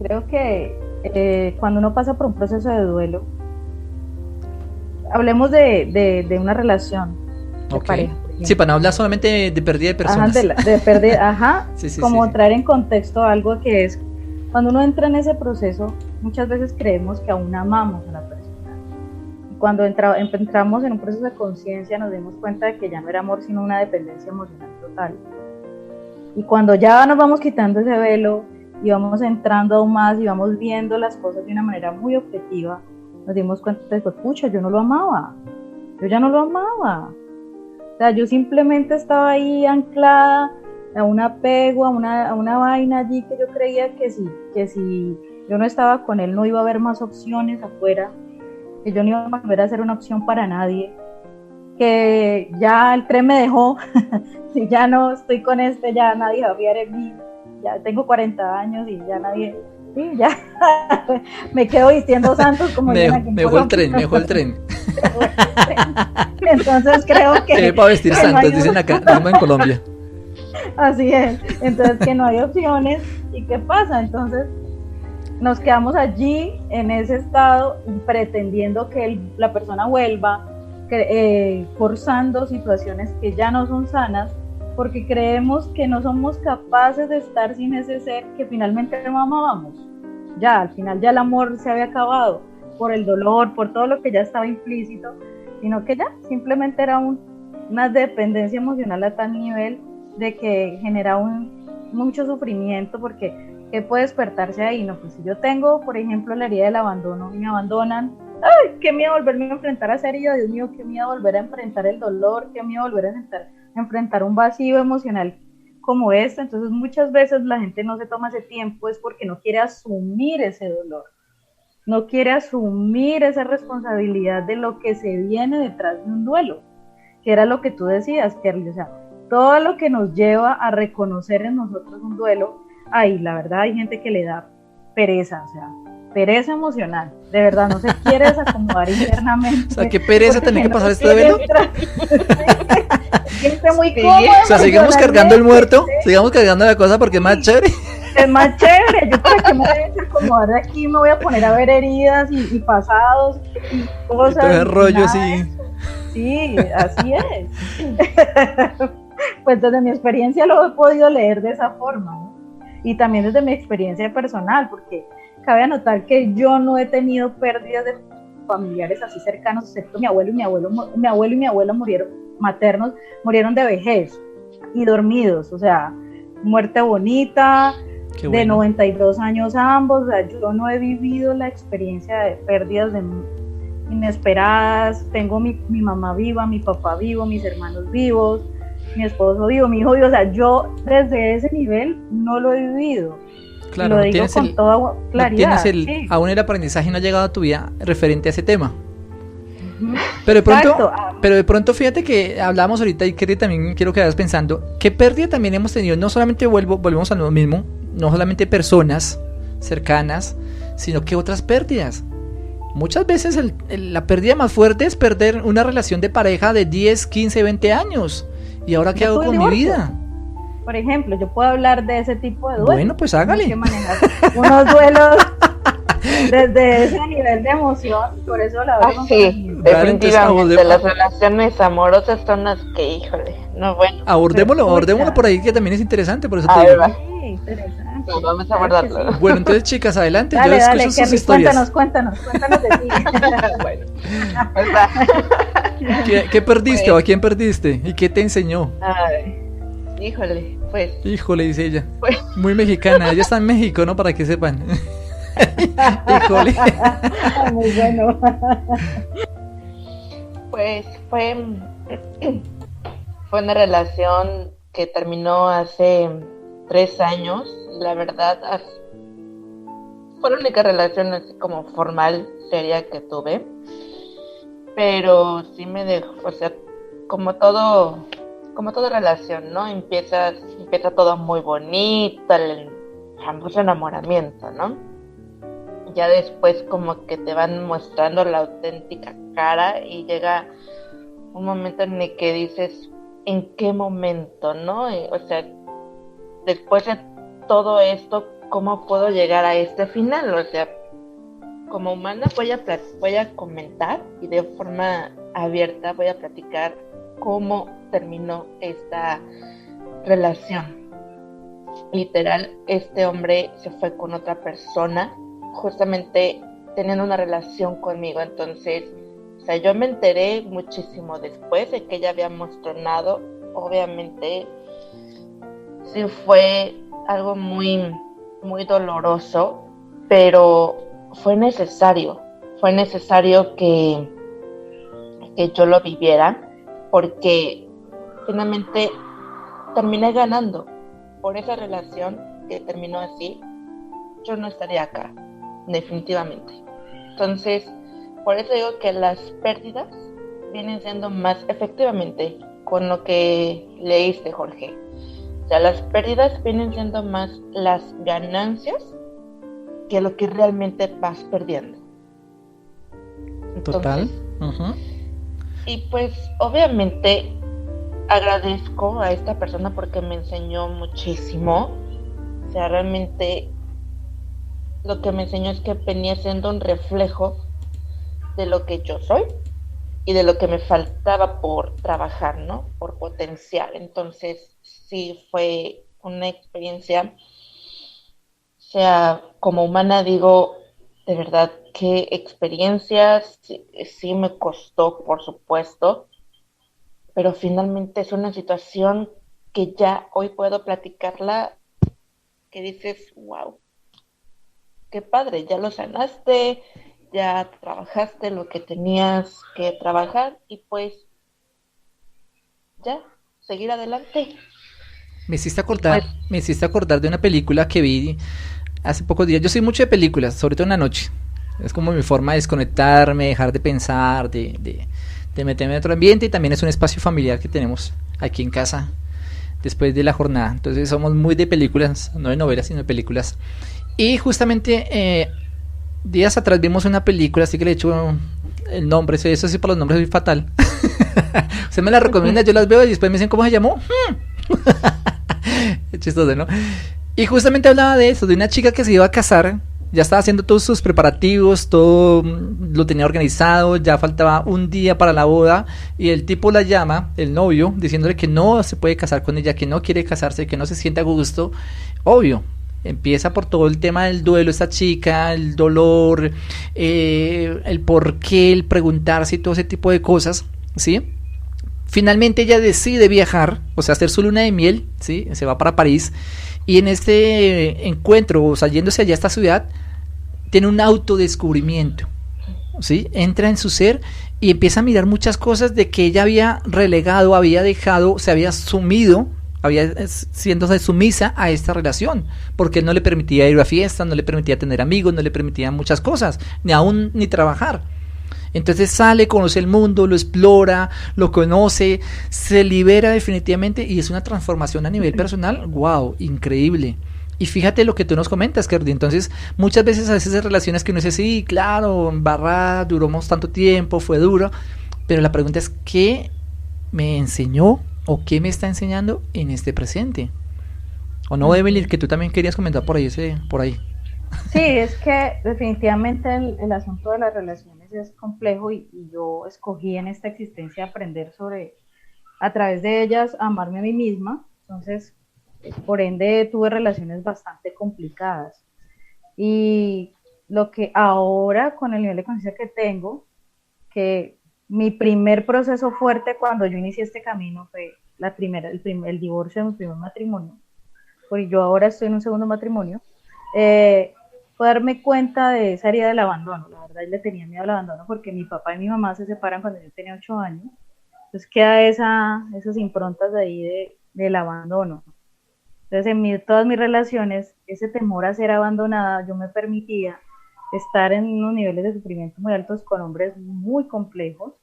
creo que cuando uno pasa por un proceso de duelo, hablemos de una relación de pareja. Sí, para no hablar solamente de pérdida de personas. Ajá, de pérdida, sí, como sí. traer en contexto algo que es, cuando uno entra en ese proceso, muchas veces creemos que aún amamos a la persona. Cuando entramos en un proceso de conciencia, nos dimos cuenta de que ya no era amor, sino una dependencia emocional total. Y cuando ya nos vamos quitando ese velo y vamos entrando aún más y vamos viendo las cosas de una manera muy objetiva, nos dimos cuenta de que, pucha, yo no lo amaba, yo ya no lo amaba. O sea, yo simplemente estaba ahí anclada a un apego, a una vaina allí que yo creía que si yo no estaba con él no iba a haber más opciones afuera, que yo no iba a volver a ser una opción para nadie, que ya el tren me dejó, si ya no estoy con ya nadie va a fiar en mí, ya tengo 40 años y ya nadie... Sí, ya me quedo vistiendo santos como me dejó el tren. Entonces creo que para vestir santos, dicen acá, en Colombia. Así es, entonces que no hay opciones. ¿Y qué pasa? Entonces nos quedamos allí en ese estado pretendiendo que la persona vuelva, forzando situaciones que ya no son sanas, porque creemos que no somos capaces de estar sin ese ser que finalmente no amábamos. Ya, al final ya el amor se había acabado por el dolor, por todo lo que ya estaba implícito, sino que ya simplemente era una dependencia emocional a tal nivel de que genera mucho sufrimiento, porque ¿qué puede despertarse ahí? No, pues si yo tengo, por ejemplo, la herida del abandono y me abandonan, ¡ay! Qué miedo volverme a enfrentar a esa herida, Dios mío, qué miedo volver a enfrentar el dolor, qué miedo volver a enfrentar un vacío emocional como este. Entonces muchas veces la gente no se toma ese tiempo, es porque no quiere asumir ese dolor, no quiere asumir esa responsabilidad de lo que se viene detrás de un duelo, que era lo que tú decías, Kerly, o sea, todo lo que nos lleva a reconocer en nosotros un duelo. Ay, la verdad hay gente que le da pereza, o sea, pereza emocional, de verdad no se quiere desacomodar internamente. O sea, qué pereza tener que pasar este duelo. Siente muy cómodo. O sea, sigamos cargando el muerto, sigamos cargando la cosa porque es más chévere. Es más chévere. Yo para qué me voy a desacomodar de aquí, me voy a poner a ver heridas y pasados y cosas. Todo el rollo así. Sí, así es. Pues desde mi experiencia lo he podido leer de esa forma, ¿no? Y también desde mi experiencia personal, porque cabe anotar que yo no he tenido pérdidas de familiares así cercanos, excepto mi abuelo y mi abuela murieron maternos, murieron de vejez y dormidos, o sea, muerte bonita, qué de bueno. 92 años ambos. O sea, yo no he vivido la experiencia de pérdidas inesperadas. Tengo mi mamá viva, mi papá vivo, mis hermanos vivos, mi esposo vivo, mi hijo vivo. O sea, yo desde ese nivel no lo he vivido. Claro, lo no digo tienes con toda claridad. sí. Aún el aprendizaje no ha llegado a tu vida referente a ese tema. Ujú. Pero de pronto fíjate que hablábamos ahorita y que también quiero que vayas pensando, ¿qué pérdida también hemos tenido? No solamente volvemos a lo mismo, no solamente personas cercanas, sino que otras pérdidas. Muchas veces la pérdida más fuerte es perder una relación de pareja de 10, 15, 20 años. ¿Y ahora qué hago con mi vida? Por ejemplo, yo puedo hablar de ese tipo de duelos. Bueno, pues hágale. Hay que manejar unos duelos desde ese nivel de emoción, por eso la verdad. Sí, definitivamente las relaciones amorosas son las que, híjole, no, bueno. Abordémoslo por ahí, que también es interesante, por eso te digo. Sí, interesante. No, vamos a abordarlo. Sí. Bueno, entonces, chicas, adelante, dale, yo escucho sus historias. Cuéntanos de ti. Bueno, ¿Qué perdiste o a quién perdiste? ¿Y qué te enseñó? Ay, híjole, pues. Híjole, dice ella. Muy mexicana, ella está en México, ¿no? Para que sepan. Híjole. Muy bueno. Pues fue una relación que terminó hace 3 años. La verdad, fue la única relación así como formal, seria que tuve. Pero sí me dejó, o sea, como toda relación, ¿no? Empieza todo muy bonito, el famoso enamoramiento, ¿no? Ya después como que te van mostrando la auténtica cara y llega un momento en el que dices, ¿en qué momento, no? O sea, después de todo esto, ¿cómo puedo llegar a este final? O sea, como humana voy a comentar y de forma abierta voy a platicar cómo terminó esta relación. Literal, este hombre se fue con otra persona, justamente teniendo una relación conmigo. Entonces, o sea, yo me enteré muchísimo después de que ya habíamos tronado. Obviamente, sí fue algo muy, muy doloroso, pero fue necesario que yo lo viviera, porque finalmente terminé ganando. Por esa relación que terminó así, yo no estaría acá, definitivamente. Entonces, por eso digo que las pérdidas vienen siendo más, efectivamente, con lo que leíste, Jorge. O sea, las pérdidas vienen siendo más las ganancias que lo que realmente vas perdiendo. Entonces, total. Uh-huh. Y pues, obviamente, agradezco a esta persona porque me enseñó muchísimo. O sea, realmente lo que me enseñó es que venía siendo un reflejo de lo que yo soy y de lo que me faltaba por trabajar, ¿no? Por potenciar. Entonces, sí fue una experiencia. O sea, como humana digo, de verdad, qué experiencias, sí me costó, por supuesto, pero finalmente es una situación que ya hoy puedo platicarla, que dices, wow, qué padre, ya lo sanaste, ya trabajaste lo que tenías que trabajar y pues ya, seguir adelante. Me hiciste acordar de una película que vi hace pocos días. Yo soy mucho de películas, sobre todo en la noche. Es como mi forma de desconectarme, dejar de pensar, de meterme en otro ambiente, y también es un espacio familiar que tenemos aquí en casa después de la jornada. Entonces somos muy de películas, no de novelas, sino de películas. Y justamente días atrás vimos una película, así que le he hecho el nombre, eso sí, para los nombres soy fatal. Usted me la recomienda, yo las veo y después me dicen cómo se llamó. Es chistoso, ¿no? Y justamente hablaba de eso, de una chica que se iba a casar, ya estaba haciendo todos sus preparativos, todo lo tenía organizado, ya faltaba un día para la boda, y el tipo la llama, el novio, diciéndole que no se puede casar con ella, que no quiere casarse, que no se siente a gusto. Obvio, empieza por todo el tema del duelo esta chica, el dolor, el por qué, el preguntarse y todo ese tipo de cosas, ¿sí? Finalmente ella decide viajar, o sea, hacer su luna de miel, ¿sí? Se va para París, y en este encuentro, o sea, yéndose allá a esta ciudad, tiene un autodescubrimiento. ¿sí? Entra en su ser y empieza a mirar muchas cosas de que ella había relegado, había dejado, se había sumido, había siéndose sumisa a esta relación, porque él no le permitía ir a fiestas, no le permitía tener amigos, no le permitía muchas cosas, ni aún ni trabajar. Entonces sale, conoce el mundo, lo explora, lo conoce, se libera definitivamente y es una transformación a nivel personal, wow, increíble. Y fíjate lo que tú nos comentas, Kerly. Entonces, muchas veces a veces hay relaciones que uno dice, sí, claro, embarrada, duramos tanto tiempo, fue duro, pero la pregunta es, ¿qué me enseñó o qué me está enseñando en este presente? ¿O no, Evelyn, que tú también querías comentar por ahí? Sí, es que definitivamente el asunto de las relaciones es complejo y yo escogí en esta existencia aprender sobre, a través de ellas, amarme a mí misma. Entonces, por ende, tuve relaciones bastante complicadas. Y lo que ahora, con el nivel de conciencia que tengo, que mi primer proceso fuerte cuando yo inicié este camino fue el divorcio de mi primer matrimonio, porque yo ahora estoy en un segundo matrimonio. Fue darme cuenta de esa herida del abandono. La verdad, yo le tenía miedo al abandono porque mi papá y mi mamá se separan cuando yo tenía 8 años. Entonces queda esas improntas de ahí del abandono. Entonces en todas mis relaciones, ese temor a ser abandonada, yo me permitía estar en unos niveles de sufrimiento muy altos con hombres muy complejos,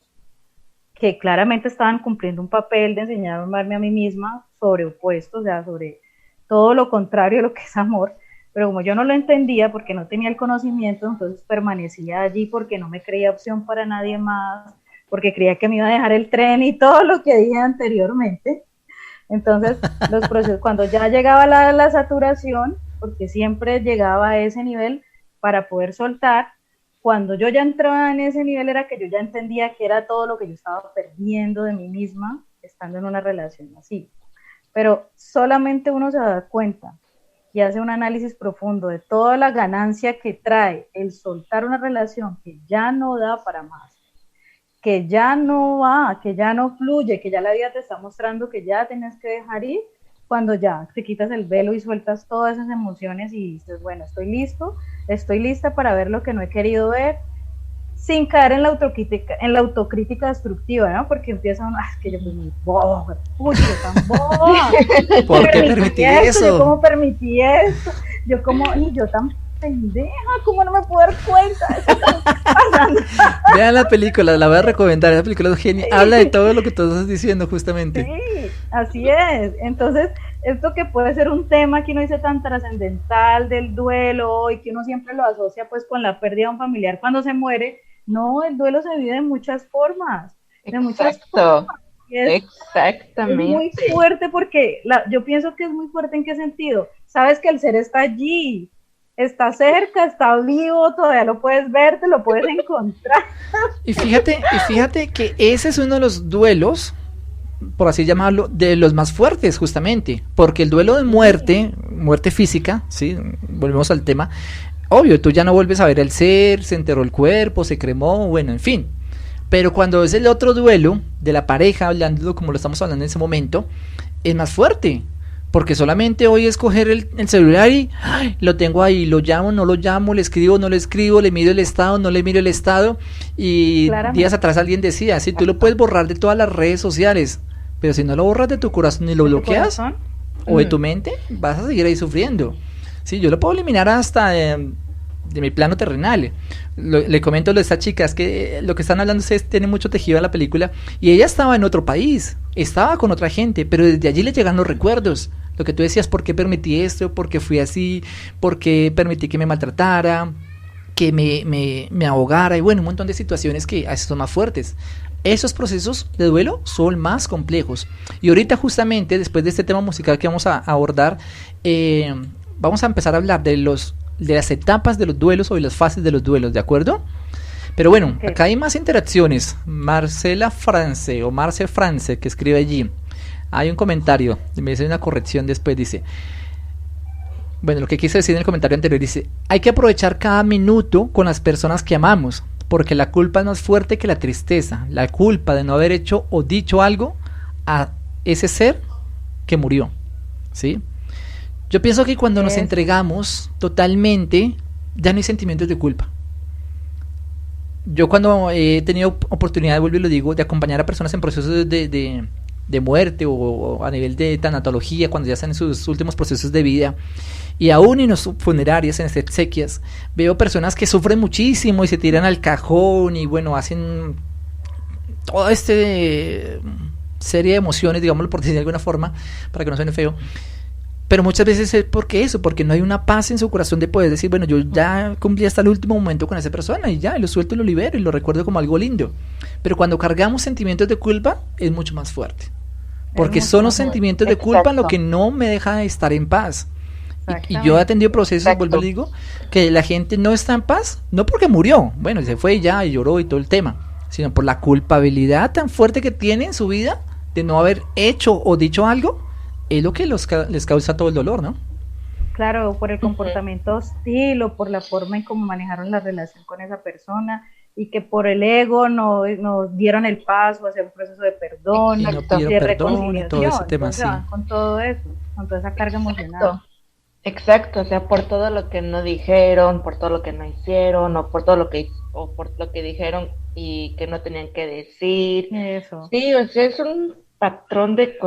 que claramente estaban cumpliendo un papel de enseñar a amarme a mí misma sobre opuestos, o sea, sobre todo lo contrario de lo que es amor. Pero como yo no lo entendía porque no tenía el conocimiento, entonces permanecía allí porque no me creía opción para nadie más, porque creía que me iba a dejar el tren y todo lo que dije anteriormente. Entonces, los procesos, cuando ya llegaba la saturación, porque siempre llegaba a ese nivel para poder soltar, cuando yo ya entraba en ese nivel era que yo ya entendía que era todo lo que yo estaba perdiendo de mí misma estando en una relación así. Pero solamente uno se da cuenta y hace un análisis profundo de toda la ganancia que trae el soltar una relación que ya no da para más, que ya no va, que ya no fluye, que ya la vida te está mostrando que ya tienes que dejar ir, cuando ya te quitas el velo y sueltas todas esas emociones y dices, bueno, estoy lista para ver lo que no he querido ver, sin caer en la autocrítica destructiva, ¿no? Porque empieza uno, es que yo fui muy boba, uy, yo tan boba. ¿Por qué permití eso? Yo cómo permití eso, yo tan pendeja, ¿cómo no me puedo dar cuenta de eso que está pasando? Vean la película, la voy a recomendar, esa película es genial, habla de todo lo que tú estás diciendo justamente. Sí, así es. Entonces, esto que puede ser un tema que uno dice tan trascendental del duelo y que uno siempre lo asocia pues con la pérdida de un familiar cuando se muere, no, el duelo se vive de muchas formas. Exactamente. Es muy fuerte porque yo pienso que es muy fuerte. ¿En qué sentido? Sabes que el ser está allí, está cerca, está vivo, todavía lo puedes ver, te lo puedes encontrar. Y fíjate que ese es uno de los duelos, por así llamarlo, de los más fuertes justamente, porque el duelo de muerte física, ¿sí? Volvemos al tema, obvio, tú ya no vuelves a ver el ser, se enterró el cuerpo, se cremó, bueno, en fin. Pero cuando es el otro duelo de la pareja, hablando como lo estamos hablando en ese momento, es más fuerte. Porque solamente hoy es coger el celular y ¡ay!, lo tengo ahí, lo llamo, no lo llamo, le escribo, no le escribo, le miro el estado, no le miro el estado. Y días atrás alguien decía, sí, tú lo puedes borrar de todas las redes sociales, pero si no lo borras de tu corazón ni lo bloqueas, o de tu mente, vas a seguir ahí sufriendo. Sí, yo lo puedo eliminar hasta de mi plano terrenal. Le comento a esta chica, es que lo que están hablando ustedes tiene mucho tejido en la película, y ella estaba en otro país, estaba con otra gente, pero desde allí le llegan los recuerdos. Lo que tú decías, ¿por qué permití esto? ¿Por qué fui así? ¿Por qué permití que me maltratara? Que me ahogara, y bueno, un montón de situaciones que a veces son más fuertes. Esos procesos de duelo son más complejos. Y ahorita justamente, después de este tema musical que vamos a abordar, vamos a empezar a hablar de las etapas de los duelos o de las fases de los duelos, ¿de acuerdo? Pero bueno, acá hay más interacciones. Marcela France, o Marce France, que escribe allí. Hay un comentario, me dice una corrección después, dice... Bueno, lo que quise decir en el comentario anterior, dice, hay que aprovechar cada minuto con las personas que amamos, porque la culpa es más fuerte que la tristeza, la culpa de no haber hecho o dicho algo a ese ser que murió, ¿sí? Yo pienso que cuando nos entregamos totalmente, ya no hay sentimientos de culpa. yo cuando he tenido oportunidad, vuelvo y lo digo, de acompañar a personas en procesos de muerte o a nivel de tanatología, cuando ya están en sus últimos procesos de vida, y aún en las funerarias, en las exequias, veo personas que sufren muchísimo y se tiran al cajón y bueno, hacen toda esta serie de emociones, digámoslo por decir de alguna forma, para que no suene feo. Pero muchas veces es porque no hay una paz en su corazón de poder decir, bueno, yo ya cumplí hasta el último momento con esa persona y ya, y lo suelto y lo libero y lo recuerdo como algo lindo. Pero cuando cargamos sentimientos de culpa es mucho más fuerte. Porque son los sentimientos de culpa lo que no me deja de estar en paz. Y yo he atendido procesos, vuelvo y digo, que la gente no está en paz, no porque murió, bueno, se fue y ya, y lloró y todo el tema, sino por la culpabilidad tan fuerte que tiene en su vida de no haber hecho o dicho algo, es lo que les causa todo el dolor, ¿no? Claro, por el comportamiento hostil o por la forma en cómo manejaron la relación con esa persona y que por el ego no dieron el paso a hacer un proceso de perdón, y no pidieron de perdón y todo ese tema, entonces, sí. con todo eso, con toda esa carga emocional. Exacto, o sea, por todo lo que no dijeron, por todo lo que no hicieron, o por lo que dijeron y que no tenían que decir. Eso. Sí, o sea, es un patrón de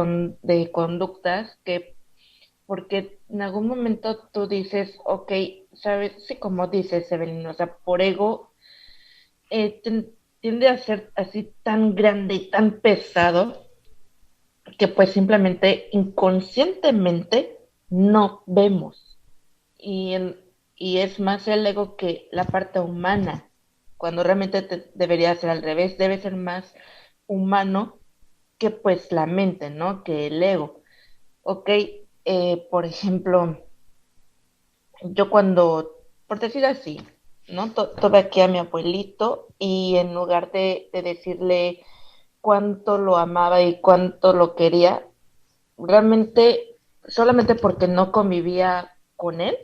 conductas que, porque en algún momento tú dices, ok, sabes, sí, como dices, Evelyn, o sea, por ego tiende a ser así tan grande y tan pesado que pues simplemente inconscientemente no vemos. Y es más el ego que la parte humana, cuando realmente debería ser al revés, debe ser más humano que pues la mente, ¿no? Que el ego. Ok, por ejemplo, yo cuando, por decir así, ¿no? Tuve aquí a mi abuelito y en lugar de decirle cuánto lo amaba y cuánto lo quería, realmente, solamente porque no convivía con él,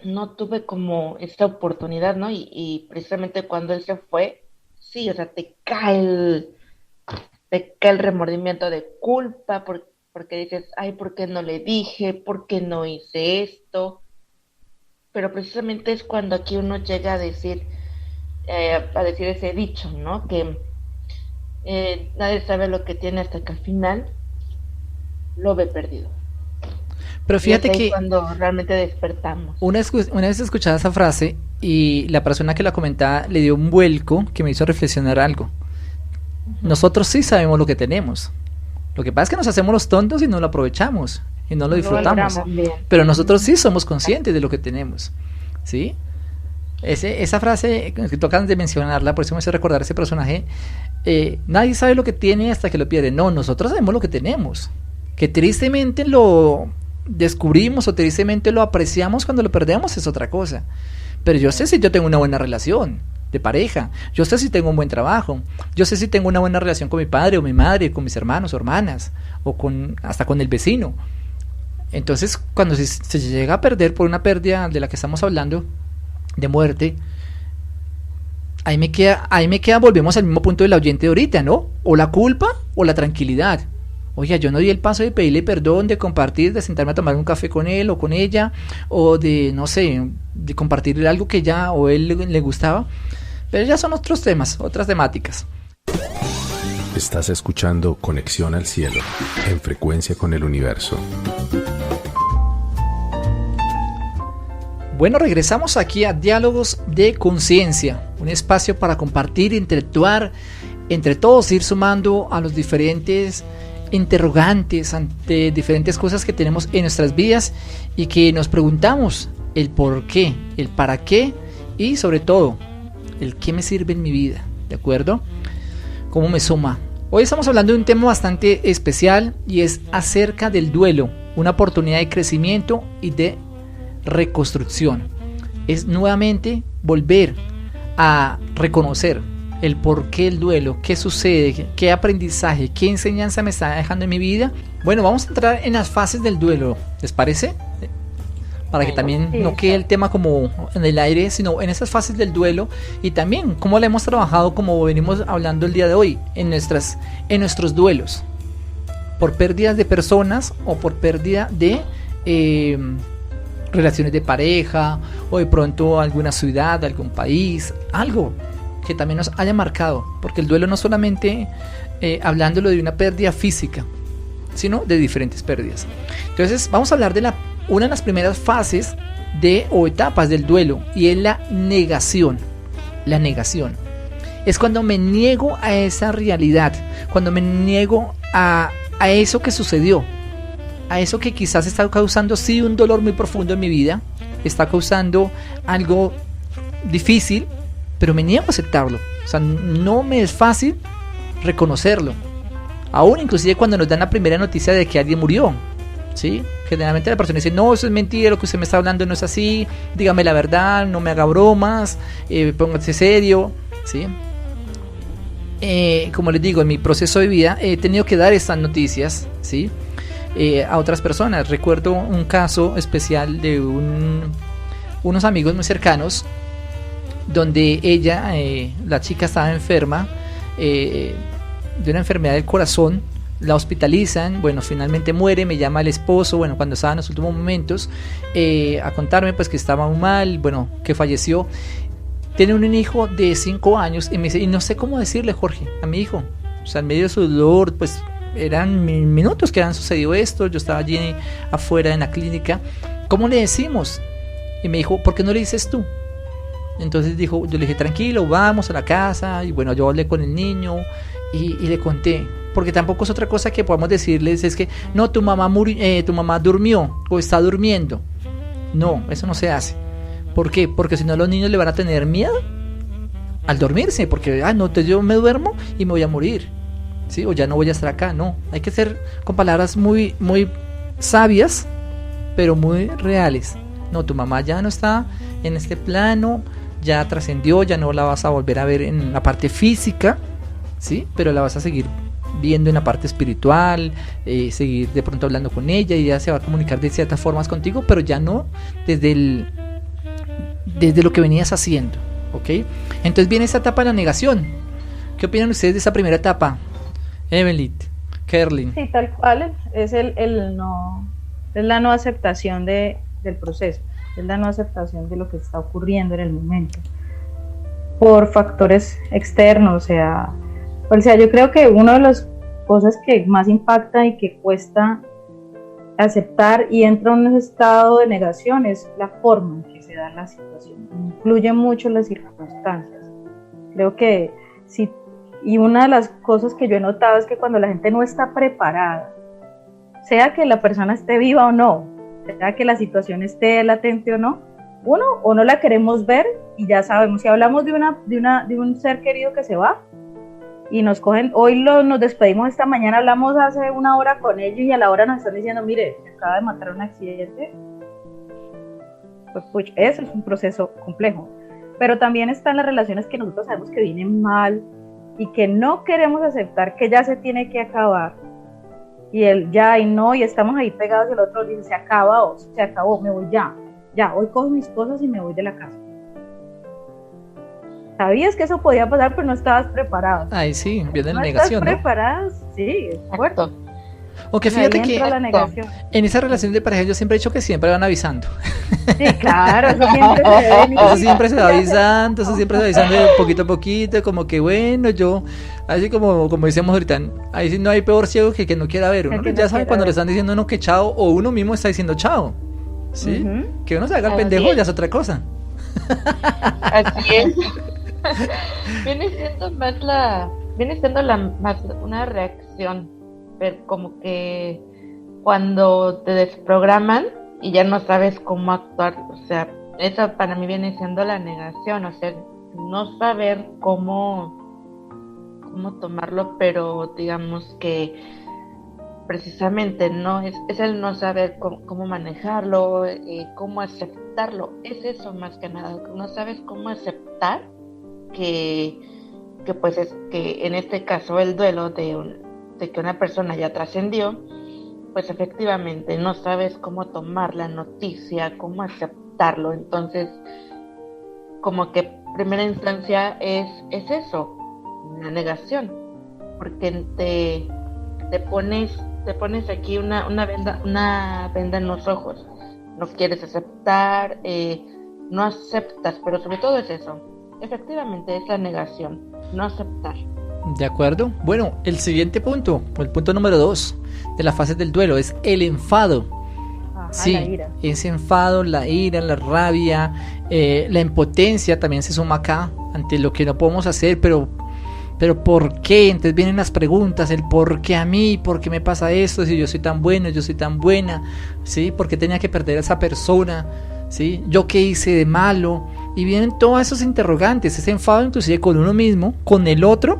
no tuve como esta oportunidad, ¿no? Y precisamente cuando él se fue, sí, o sea, te cae el remordimiento de culpa porque dices, ay, ¿por qué no le dije? ¿Por qué no hice esto? Pero precisamente es cuando aquí uno llega a decir ese dicho, ¿no? Que nadie sabe lo que tiene hasta que al final lo ve perdido. Pero fíjate que cuando realmente despertamos. Una vez escuchaba esa frase y la persona que la comentaba le dio un vuelco que me hizo reflexionar algo. Nosotros sí sabemos lo que tenemos. Lo que pasa es que nos hacemos los tontos y no lo aprovechamos y no lo disfrutamos. Pero nosotros sí somos conscientes de lo que tenemos. ¿Sí? Esa frase que tú acabas de mencionarla, por eso me hizo recordar ese personaje. Nadie sabe lo que tiene hasta que lo pierde. No, nosotros sabemos lo que tenemos. Que tristemente lo descubrimos o tristemente lo apreciamos cuando lo perdemos es otra cosa. Pero yo sé si yo tengo una buena relación de pareja, yo sé si tengo un buen trabajo, yo sé si tengo una buena relación con mi padre o mi madre, con mis hermanos o hermanas, o hasta con el vecino. Entonces, cuando se llega a perder por una pérdida de la que estamos hablando, de muerte, ahí me queda, volvemos al mismo punto del oyente de ahorita, ¿no? O la culpa o la tranquilidad. Oiga, yo no di el paso de pedirle perdón, de compartir, de sentarme a tomar un café con él o con ella, o de, no sé, de compartirle algo que ya o él le gustaba. Pero ya son otros temas, otras temáticas. Estás escuchando Conexión al Cielo, en frecuencia con el universo. Bueno, regresamos aquí a Diálogos de Conciencia, un espacio para compartir, interactuar entre todos, ir sumando a los diferentes interrogantes ante diferentes cosas que tenemos en nuestras vidas y que nos preguntamos el por qué, el para qué y sobre todo el qué me sirve en mi vida, ¿de acuerdo? ¿Cómo me suma? Hoy estamos hablando de un tema bastante especial y es acerca del duelo, una oportunidad de crecimiento y de reconstrucción. Es nuevamente volver a reconocer el por qué el duelo, qué sucede, qué aprendizaje, qué enseñanza me está dejando en mi vida. Bueno, vamos a entrar en las fases del duelo, ¿les parece? Para que también no quede el tema como en el aire, sino en esas fases del duelo y también cómo le hemos trabajado, como venimos hablando el día de hoy, en nuestros duelos, por pérdidas de personas o por pérdida de relaciones de pareja, o de pronto alguna ciudad, algún país, algo que también nos haya marcado, porque el duelo no solamente hablándolo de una pérdida física, sino de diferentes pérdidas. Entonces vamos a hablar de una de las primeras fases o etapas del duelo, y es la negación. La negación es cuando me niego a esa realidad, cuando me niego a eso que sucedió, a eso que quizás está causando sí un dolor muy profundo en mi vida, está causando algo difícil, pero me niego a aceptarlo. O sea, no me es fácil reconocerlo, aún inclusive cuando nos dan la primera noticia de que alguien murió, ¿sí? Generalmente la persona dice, no, eso es mentira, lo que usted me está hablando no es así, dígame la verdad, no me haga bromas, póngase serio, ¿sí? Como les digo, en mi proceso de vida he tenido que dar estas noticias, ¿sí? A otras personas. Recuerdo un caso especial de unos amigos muy cercanos, donde ella, la chica, estaba enferma de una enfermedad del corazón, la hospitalizan, bueno, finalmente muere, me llama el esposo, bueno, cuando estaba en los últimos momentos, a contarme pues que estaba muy mal, bueno, que falleció. Tiene un hijo de 5 años y me dice, y no sé cómo decirle, Jorge, a mi hijo, o sea, en medio de su dolor, pues eran minutos que habían sucedido esto, yo estaba allí afuera en la clínica, ¿cómo le decimos? Y me dijo, ¿por qué no le dices tú? Entonces yo le dije, tranquilo, vamos a la casa, y bueno, yo hablé con el niño y le conté, porque tampoco es otra cosa que podamos decirles, es que no, tu mamá durmió o está durmiendo. No, eso no se hace. ¿Por qué? Porque si no, los niños le van a tener miedo al dormirse, porque no, entonces yo me duermo y me voy a morir, ¿sí? O ya no voy a estar acá. No, hay que ser con palabras muy, muy sabias, pero muy reales. No, tu mamá ya no está en este plano, ya trascendió, ya no la vas a volver a ver en la parte física, ¿sí? Pero la vas a seguir viendo en la parte espiritual, seguir de pronto hablando con ella, y ella se va a comunicar de ciertas formas contigo, pero ya no desde lo que venías haciendo, ¿ok? Entonces viene esta etapa de la negación. ¿Qué opinan ustedes de esa primera etapa? Evelyn, Kerlin. Sí, tal cual, es la no aceptación del proceso, es la no aceptación de lo que está ocurriendo en el momento, por factores externos, o sea, yo creo que una de las cosas que más impacta y que cuesta aceptar y entra en un estado de negación es la forma en que se da la situación. Influye mucho las circunstancias. Creo que sí, y una de las cosas que yo he notado es que cuando la gente no está preparada, sea que la persona esté viva o no, sea que la situación esté latente o no, o no la queremos ver, y ya sabemos, si hablamos de un ser querido que se va, y nos cogen, nos despedimos esta mañana, hablamos hace 1 hora con ellos y a la hora nos están diciendo, mire, se acaba de matar un accidente. Pues eso es un proceso complejo. Pero también están las relaciones que nosotros sabemos que vienen mal y que no queremos aceptar que ya se tiene que acabar. Y y estamos ahí pegados, y el otro dice, se acabó, me voy ya, hoy cojo mis cosas y me voy de la casa. Sabías que eso podía pasar, pero no estabas preparado. Ay, sí, viene la negación, ¿no? Preparados, sí, es fuerte. Aunque fíjate que en esa relación de pareja yo siempre he dicho que siempre van avisando. Sí, claro, eso siempre se va avisando, de poquito a poquito, como que bueno, yo, así como decíamos ahorita, ahí sí no hay peor ciego que no quiera ver. Uno ya sabe cuando le están diciendo uno que chao, o uno mismo está diciendo chao, ¿sí? Uh-huh. Que uno se haga el pendejo ya es otra cosa. Así es. Viene siendo más una reacción, pero como que cuando te desprograman y ya no sabes cómo actuar, o sea, eso para mí viene siendo la negación, o sea, no saber cómo tomarlo, pero digamos que precisamente no es el no saber cómo manejarlo, cómo aceptarlo, es eso más que nada, no sabes cómo aceptar que pues es que en este caso el duelo de que una persona ya trascendió, pues efectivamente no sabes cómo tomar la noticia, cómo aceptarlo. Entonces, como que primera instancia es eso, la negación, porque te pones aquí una venda en los ojos, no quieres aceptar, no aceptas, pero sobre todo es eso. Efectivamente, es la negación, no aceptar. De acuerdo. Bueno, el siguiente punto, el punto número 2 de las fases del duelo, es el enfado. Ajá, Sí, la ira. ese enfado, la ira, la rabia, la impotencia también se suma acá ante lo que no podemos hacer, pero ¿por qué? Entonces vienen las preguntas, el por qué a mí, por qué me pasa esto, si yo soy tan bueno, yo soy tan buena, ¿sí? ¿Por qué tenía que perder a esa persona? ¿Sí? ¿Yo qué hice de malo? Y vienen todos esos interrogantes, ese enfado inclusive con uno mismo, con el otro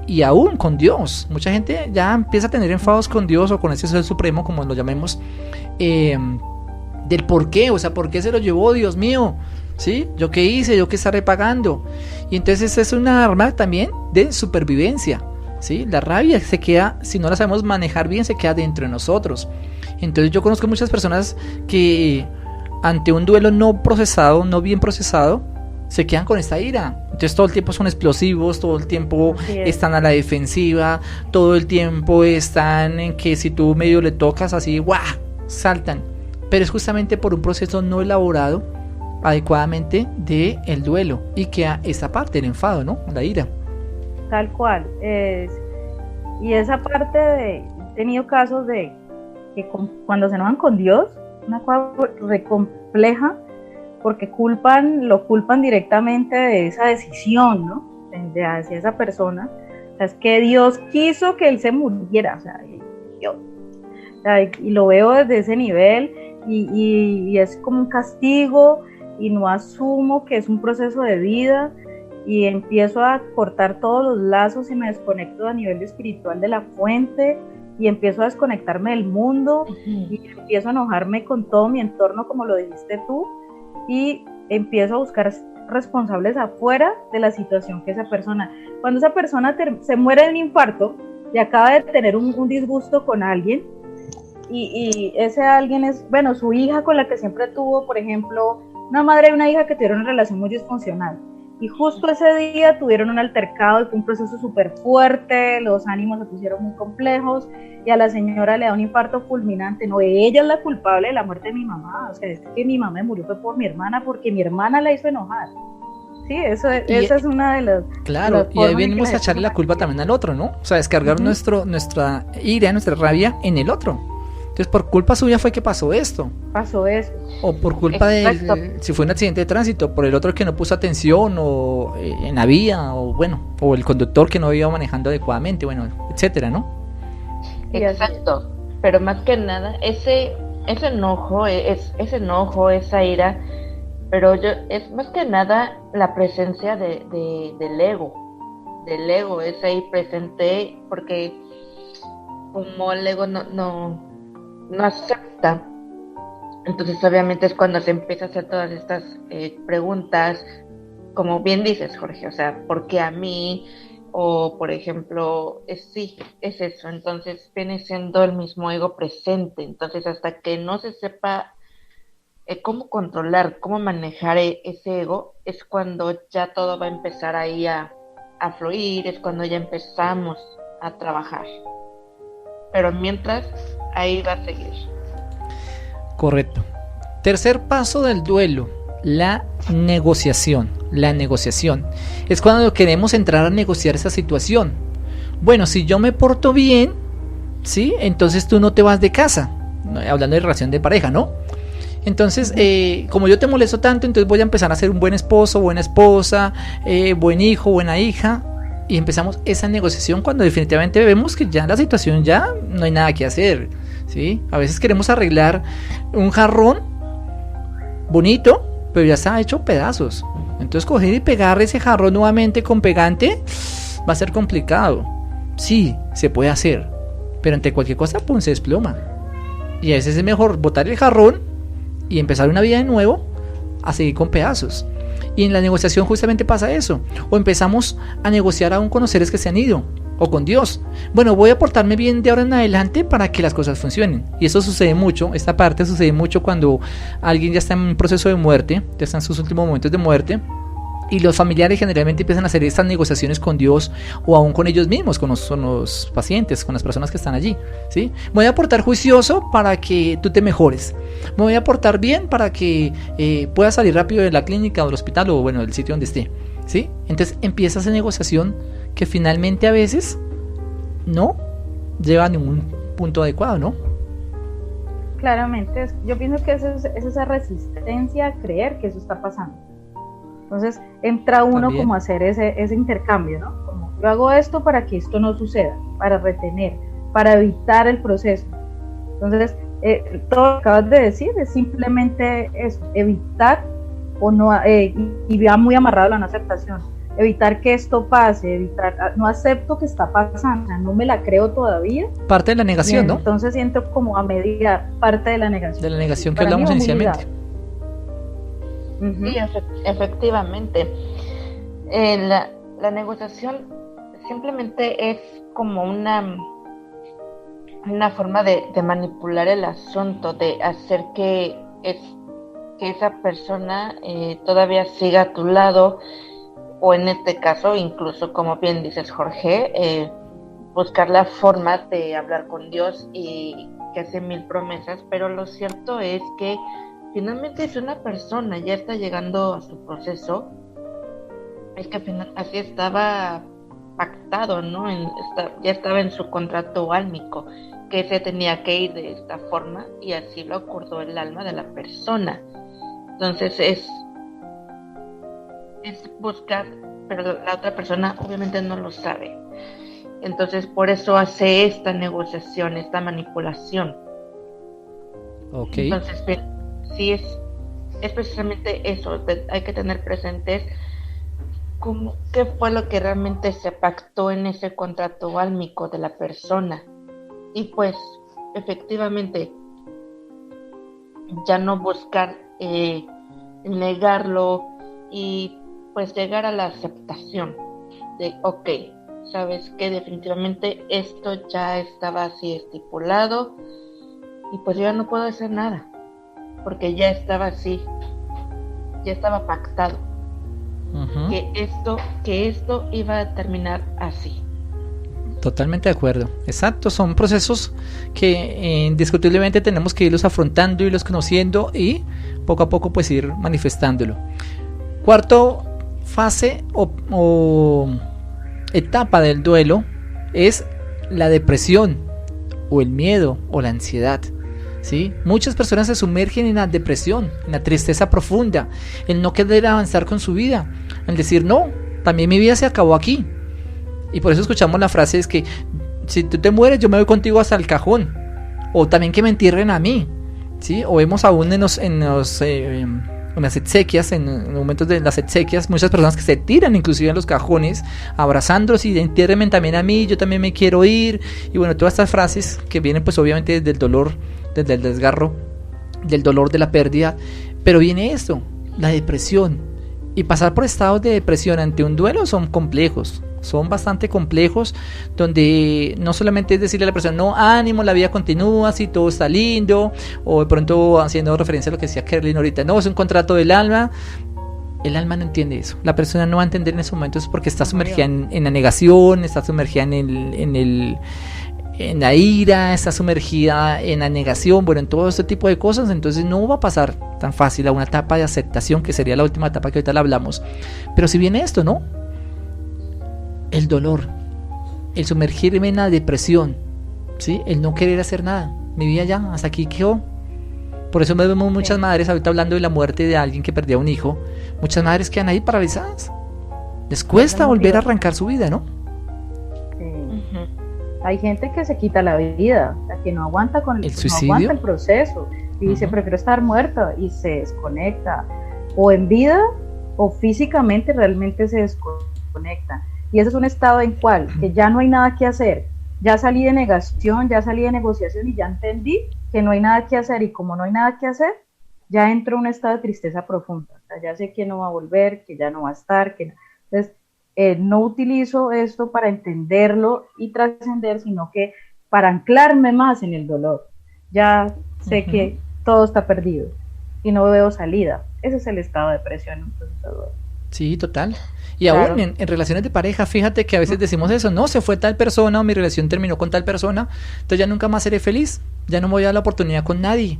y aún con Dios. Mucha gente ya empieza a tener enfados con Dios o con ese ser supremo, como lo llamemos, del por qué, o sea, ¿por qué se lo llevó, Dios mío? ¿Sí? ¿Yo qué hice? ¿Yo qué estaré pagando? Y entonces esta es una arma también de supervivencia, ¿sí? La rabia se queda, si no la sabemos manejar bien, se queda dentro de nosotros. Entonces yo conozco muchas personas que ante un duelo no procesado, no bien procesado, se quedan con esta ira. Entonces todo el tiempo son explosivos, todo el tiempo están a la defensiva, todo el tiempo están en que si tú medio le tocas así, ¡guau!, saltan. Pero es justamente por un proceso no elaborado adecuadamente del duelo y queda esta parte, el enfado, ¿no? La ira. Tal cual. Y esa parte he tenido casos de que cuando se enojan con Dios, una cosa re compleja, porque lo culpan directamente de esa decisión, ¿no? De hacia esa persona. O sea, es que Dios quiso que él se muriera, o sea, y lo veo desde ese nivel, y es como un castigo, y no asumo que es un proceso de vida, y empiezo a cortar todos los lazos y me desconecto a nivel espiritual de la fuente, y empiezo a desconectarme del mundo, y empiezo a enojarme con todo mi entorno, como lo dijiste tú, y empiezo a buscar responsables afuera de la situación que esa persona, cuando esa persona se muere de un infarto y acaba de tener un disgusto con alguien, y ese alguien es, bueno, su hija con la que siempre tuvo, por ejemplo, una madre y una hija que tuvieron una relación muy disfuncional, y justo ese día tuvieron un altercado y fue un proceso súper fuerte, los ánimos se pusieron muy complejos, y a la señora le da un infarto fulminante. No, ella es la culpable de la muerte de mi mamá, o sea, es que mi mamá murió fue por mi hermana, porque mi hermana la hizo enojar. Sí, esa es una de las... Claro, y ahí venimos a echarle la culpa también al otro, ¿no? O sea, descargar nuestra ira, nuestra rabia en el otro. Entonces, por culpa suya fue que pasó esto. Pasó eso. O por culpa de, si fue un accidente de tránsito, por el otro que no puso atención, o en la vía, o bueno, o el conductor que no iba manejando adecuadamente, bueno, etcétera, ¿no? Exacto. Pero más que nada, ese enojo, esa ira, pero es más que nada la presencia del ego. Del ego es ahí presente, porque como el ego no acepta, entonces obviamente es cuando se empieza a hacer todas estas preguntas, como bien dices, Jorge, o sea, ¿por qué a mí? O por ejemplo, sí, es eso, entonces viene siendo el mismo ego presente, entonces hasta que no se sepa cómo controlar, cómo manejar ese ego, es cuando ya todo va a empezar ahí a fluir, es cuando ya empezamos a trabajar. Pero mientras, ahí va a seguir. Correcto. Tercer paso del duelo, la negociación. La negociación es cuando queremos entrar a negociar esa situación. Bueno, si yo me porto bien, ¿sí? Entonces tú no te vas de casa. Hablando de relación de pareja, ¿no? Entonces, como yo te molesto tanto, entonces voy a empezar a ser un buen esposo, buena esposa, buen hijo, buena hija. Y empezamos esa negociación cuando definitivamente vemos que ya la situación ya no hay nada que hacer, ¿sí? A veces queremos arreglar un jarrón bonito, pero ya está hecho pedazos. Entonces coger y pegar ese jarrón nuevamente con pegante va a ser complicado. Sí, se puede hacer, pero ante cualquier cosa, pum, se desploma. Y a veces es mejor botar el jarrón y empezar una vida de nuevo a seguir con pedazos. Y en la negociación justamente pasa eso. O empezamos a negociar aún con los seres que se han ido, o con Dios. Bueno, voy a portarme bien de ahora en adelante para que las cosas funcionen. Y eso sucede mucho, esta parte sucede mucho cuando alguien ya está en un proceso de muerte, ya está en sus últimos momentos de muerte, Y los familiares generalmente empiezan a hacer estas negociaciones con Dios o aún con ellos mismos, con los pacientes, con las personas que están allí, ¿sí? Me voy a portar juicioso para que tú te mejores. Me voy a portar bien para que puedas salir rápido de la clínica o del hospital o bueno, del sitio donde esté, ¿sí? Entonces empieza esa negociación que finalmente a veces no lleva a ningún punto adecuado, ¿no? Claramente, yo pienso que es esa resistencia a creer que eso está pasando. Entonces entra uno También. como a hacer ese intercambio, ¿no? Como yo hago esto para que esto no suceda, para retener, para evitar el proceso. Entonces, todo lo que acabas de decir es simplemente eso, evitar o no, y va muy amarrado a la no aceptación, evitar que esto pase, no acepto que está pasando, o sea, no me la creo todavía. Parte de la negación, ¿no? Entonces siento como a mediar parte de la negación. De la negación que Para mí hablamos va muy inicialmente. ligado. Sí, efectivamente. La negociación simplemente es como una forma de manipular el asunto, de hacer que esa persona todavía siga a tu lado, o en este caso, incluso como bien dices, Jorge, buscar la forma de hablar con Dios y que hace 1000 promesas, pero lo cierto es que finalmente si una persona ya está llegando a su proceso, es que así estaba pactado, ¿no? Ya estaba en su contrato álmico, que se tenía que ir de esta forma, y así lo acordó el alma de la persona. Entonces es buscar, pero la otra persona obviamente no lo sabe. Entonces por eso hace esta negociación, esta manipulación. Ok. Entonces sí es precisamente eso, hay que tener presentes qué fue lo que realmente se pactó en ese contrato álmico de la persona, y pues efectivamente ya no buscar negarlo, y pues llegar a la aceptación de ok, sabes que definitivamente esto ya estaba así estipulado, y pues yo ya no puedo hacer nada porque ya estaba así, ya estaba pactado. Uh-huh. que esto iba a terminar así. Totalmente de acuerdo, exacto, son procesos que indiscutiblemente tenemos que irlos afrontando, irlos conociendo y poco a poco pues ir manifestándolo. Cuarto fase o etapa del duelo es la depresión o el miedo o la ansiedad. ¿Sí? Muchas personas se sumergen en la depresión, en la tristeza profunda, el no querer avanzar con su vida, el decir no, también mi vida se acabó aquí. Y por eso escuchamos la frase es que si tú te mueres yo me voy contigo hasta el cajón, o también que me entierren a mí, ¿sí? O vemos aún en las exequias, en momentos de las exequias, muchas personas que se tiran inclusive en los cajones, abrazándolos y entiérrenme también a mí, yo también me quiero ir. Y bueno, todas estas frases que vienen pues obviamente desde el dolor, desde el desgarro, del dolor de la pérdida, pero viene esto, la depresión, y pasar por estados de depresión ante un duelo son complejos, son bastante complejos, donde no solamente es decirle a la persona, no, ánimo, la vida continúa, si todo está lindo, o de pronto haciendo referencia a lo que decía Kerlin ahorita, no, es un contrato del alma. El alma no entiende eso, la persona no va a entender en esos momentos porque está sumergida en la negación, está sumergida en la ira, está sumergida en la negación, bueno, en todo este tipo de cosas. Entonces no va a pasar tan fácil a una etapa de aceptación, que sería la última etapa que ahorita la hablamos. Pero si viene esto, ¿no? El dolor, el sumergirme en la depresión, ¿sí? El no querer hacer nada, mi vida ya, hasta aquí quedó. Por eso vemos muchas madres, ahorita hablando de la muerte de alguien que perdía un hijo, muchas madres quedan ahí paralizadas, les cuesta volver a arrancar su vida, ¿no? Sí. Hay gente que se quita la vida, o sea, que no aguanta ¿El no suicidio? aguanta el proceso y dice prefiero estar muerta y se desconecta, o en vida o físicamente realmente se desconecta, y ese es un estado en cual que ya no hay nada que hacer, ya salí de negación, ya salí de negociación y ya entendí que no hay nada que hacer, y como no hay nada que hacer, ya entro en un estado de tristeza profunda, o sea, ya sé que no va a volver, que ya no va a estar, que no. Entonces no utilizo esto para entenderlo y trascender, sino que para anclarme más en el dolor. Ya sé que todo está perdido y no veo salida. Ese es el estado de depresión en un proceso de dolor. Sí, total. Y Claro. aún en relaciones de pareja, fíjate que a veces decimos eso, no, se fue tal persona o mi relación terminó con tal persona, entonces ya nunca más seré feliz, ya no me voy a dar la oportunidad con nadie,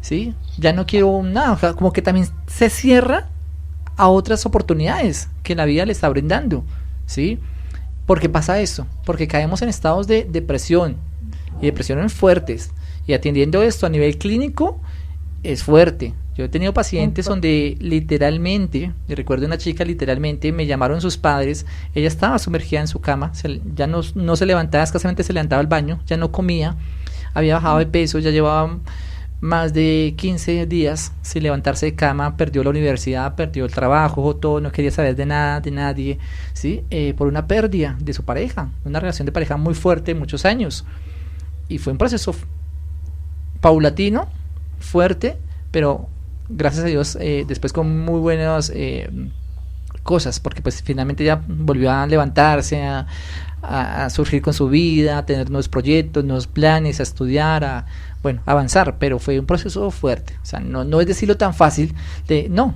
¿sí? Ya no quiero nada, o sea, como que también se cierra a otras oportunidades que la vida le está brindando, ¿sí? ¿Por qué pasa eso? Porque caemos en estados de depresión y depresiones fuertes. Y atendiendo esto a nivel clínico es fuerte. Yo he tenido pacientes donde literalmente, y recuerdo una chica literalmente, me llamaron sus padres, ella estaba sumergida en su cama, ya no se levantaba, escasamente se levantaba al baño, ya no comía, había bajado de peso, ya llevaba más de 15 días sin levantarse de cama, perdió la universidad, perdió el trabajo, todo, no quería saber de nada, de nadie, ¿sí? Por una pérdida de su pareja, una relación de pareja muy fuerte, muchos años. Y fue un proceso paulatino, fuerte, pero gracias a Dios, después con muy buenas cosas, porque pues finalmente ya volvió a levantarse, a surgir con su vida, a tener nuevos proyectos, nuevos planes, a estudiar, a avanzar, pero fue un proceso fuerte. O sea, no es decirlo tan fácil no,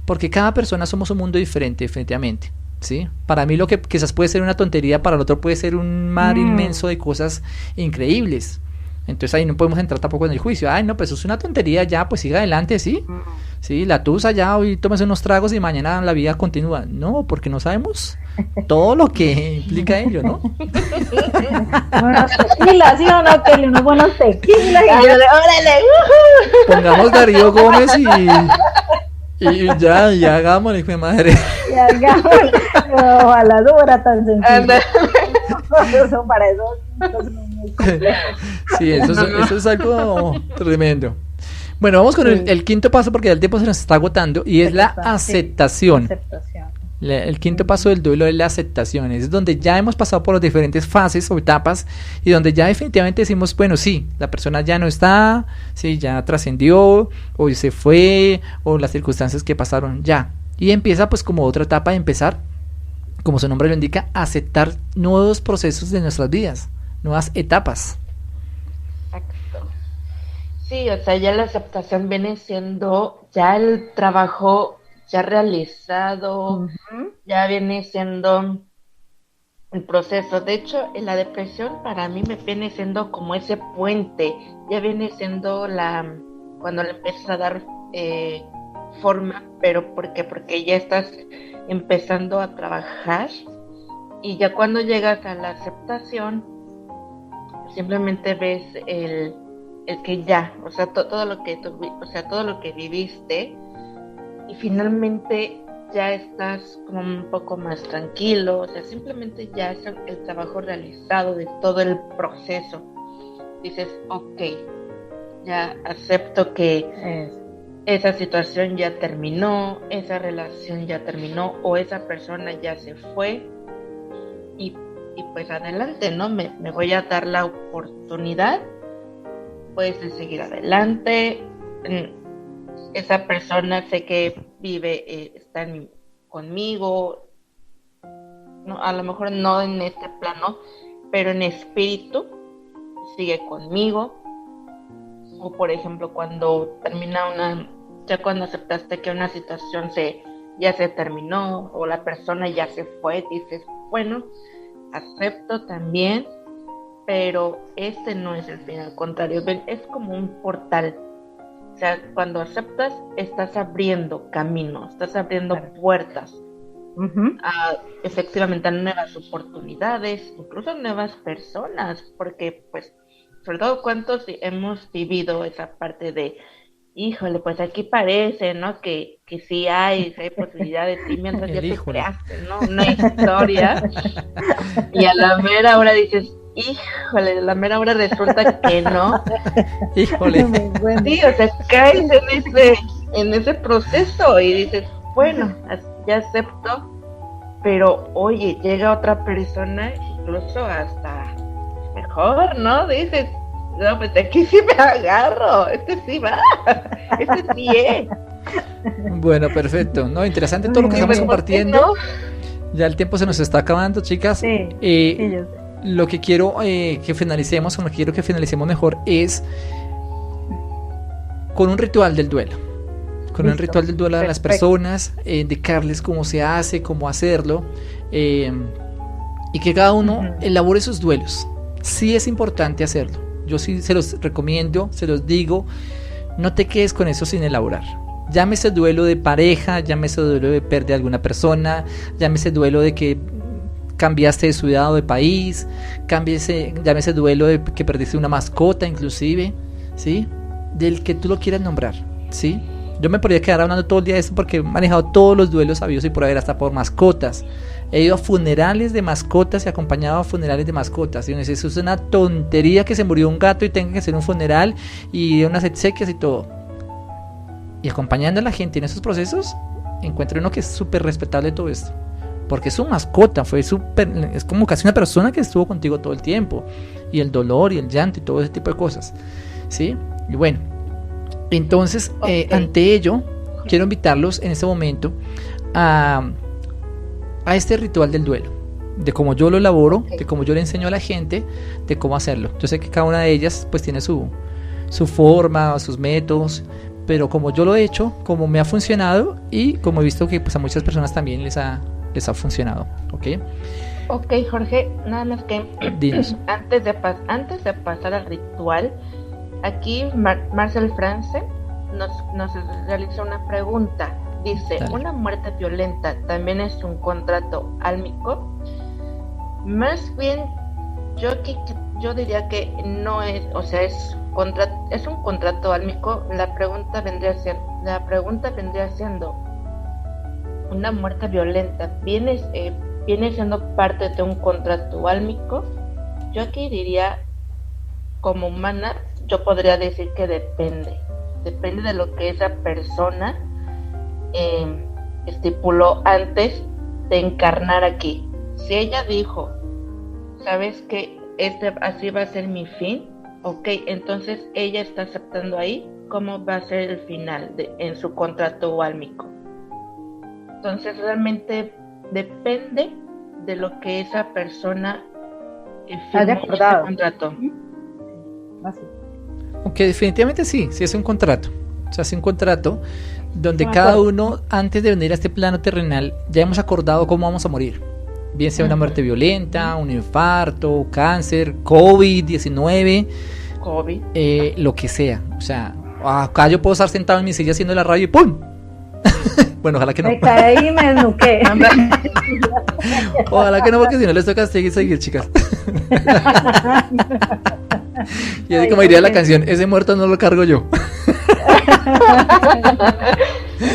porque cada persona somos un mundo diferente, definitivamente, ¿sí? Para mí lo que quizás puede ser una tontería, para el otro puede ser un mar inmenso de cosas increíbles. Entonces ahí no podemos entrar tampoco en el juicio. Ay, no, pues eso es una tontería, ya, pues siga adelante, ¿sí? Sí, la tusa ya, hoy tomes unos tragos y mañana la vida continúa. No, porque no sabemos todo lo que implica ello, ¿no? Unos tequilas, ¿sí o no, Kelly? Unos buenos tequilas. ¡Órale! Pongamos Darío Gómez y ya hagámosle, hijo de madre. Y hagámosle. No, ojalá no fuera tan sencillo. Eso para eso. Sí, eso es algo tremendo. Bueno, vamos con el quinto paso porque el tiempo se nos está agotando y es la aceptación. El quinto paso del duelo es la aceptación. Es donde ya hemos pasado por las diferentes fases o etapas y donde ya definitivamente decimos, bueno, sí, la persona ya no está, sí, ya trascendió, o se fue, o las circunstancias que pasaron ya. Y empieza pues como otra etapa de empezar, como su nombre lo indica, aceptar nuevos procesos de nuestras vidas, nuevas etapas. Exacto. Sí, o sea, ya la aceptación viene siendo ya el trabajo ya realizado, ya viene siendo el proceso. De hecho, en la depresión para mí me viene siendo como ese puente, ya viene siendo cuando le empiezas a dar forma, pero ¿por qué? Porque ya estás empezando a trabajar y ya cuando llegas a la aceptación simplemente ves el que ya, o sea, todo lo que viviste y finalmente ya estás como un poco más tranquilo, o sea, simplemente ya es el trabajo realizado de todo el proceso. Dices, ok, ya acepto que esa situación ya terminó, esa relación ya terminó o esa persona ya se fue y pues adelante, ¿no? Me voy a dar la oportunidad pues de seguir adelante. Esa persona sé que vive, está conmigo, no, a lo mejor no en este plano, pero en espíritu sigue conmigo. O por ejemplo cuando termina ya cuando aceptaste que una situación ya se terminó o la persona ya se fue, dices, bueno, acepto también, pero este no es el fin, al contrario, es como un portal. O sea, cuando aceptas, estás abriendo caminos, estás abriendo puertas efectivamente a nuevas oportunidades, incluso nuevas personas, porque pues, sobre todo cuántos hemos vivido esa parte de, híjole, pues aquí parece, ¿no? Que sí hay posibilidades, sí, mientras ya te creaste, ¿no? Una historia, y a la mera hora dices, híjole, a la mera hora resulta que no. Híjole. Sí, o sea, caes en ese proceso y dices, bueno, ya acepto, pero oye, llega otra persona, incluso hasta mejor, ¿no? Dices, no, pues aquí sí me agarro, sí va, sí es. Bueno, perfecto, no, interesante todo lo que estamos compartiendo. ¿No? Ya el tiempo se nos está acabando, chicas. Sí, lo que quiero que finalicemos, o lo que quiero que finalicemos mejor es con un ritual del duelo. con un ritual del duelo a las Perfecto. personas, indicarles cómo se hace, cómo hacerlo, y que cada uno elabore sus duelos. Sí es importante hacerlo. Yo sí se los recomiendo, se los digo, no te quedes con eso sin elaborar. Llámese duelo de pareja, llámese duelo de pérdida de alguna persona, llámese duelo de que cambiaste de ciudad o de país, llámese duelo de que perdiste una mascota inclusive, ¿sí? Del que tú lo quieras nombrar, ¿sí? Yo me podría quedar hablando todo el día de esto porque he manejado todos los duelos sabios y por haber, hasta por mascotas. He ido a funerales de mascotas y acompañado a funerales de mascotas. Y uno dice, eso es una tontería que se murió un gato y tenga que hacer un funeral y unas exequias y todo. Y acompañando a la gente en esos procesos, encuentro uno que es súper respetable todo esto. Porque es su mascota, es como casi una persona que estuvo contigo todo el tiempo. Y el dolor y el llanto y todo ese tipo de cosas, ¿sí? Y bueno, entonces, ante ello, quiero invitarlos en este momento a este ritual del duelo, de cómo yo lo elaboro, de cómo yo le enseño a la gente, de cómo hacerlo. Yo sé que cada una de ellas pues tiene su forma, sus métodos, pero como yo lo he hecho, como me ha funcionado y como he visto que pues a muchas personas también les ha funcionado, ¿ok? Ok, Jorge, nada más que Dinos. antes de pasar al ritual, aquí Marcel France nos realiza una pregunta. Dice, Dale. ¿una muerte violenta también es un contrato álmico? Más bien, yo diría que no es, o sea, es un contrato álmico. La pregunta vendría siendo, ¿una muerte violenta viene siendo parte de un contrato álmico? Yo aquí diría, como humana, yo podría decir que depende de lo que esa persona estipuló antes de encarnar aquí. Si ella dijo, ¿sabes qué? Así va a ser mi fin, ok, entonces ella está aceptando ahí cómo va a ser el final en su contrato álmico. Entonces realmente depende de lo que esa persona haya firmó acordado. ese contrato. Así. Ok, definitivamente sí es un contrato. O sea, es un contrato donde De cada acuerdo. uno, antes de venir a este plano terrenal, ya hemos acordado cómo vamos a morir. Bien sea una muerte violenta, un infarto, cáncer, COVID-19, COVID. lo que sea. O sea, acá yo puedo estar sentado en mi silla haciendo la radio y ¡pum! Bueno, ojalá que no. Me caí y me desnuqué. Ojalá que no, porque si no les toca seguir, chicas. Y así como diría la canción, ese muerto no lo cargo yo.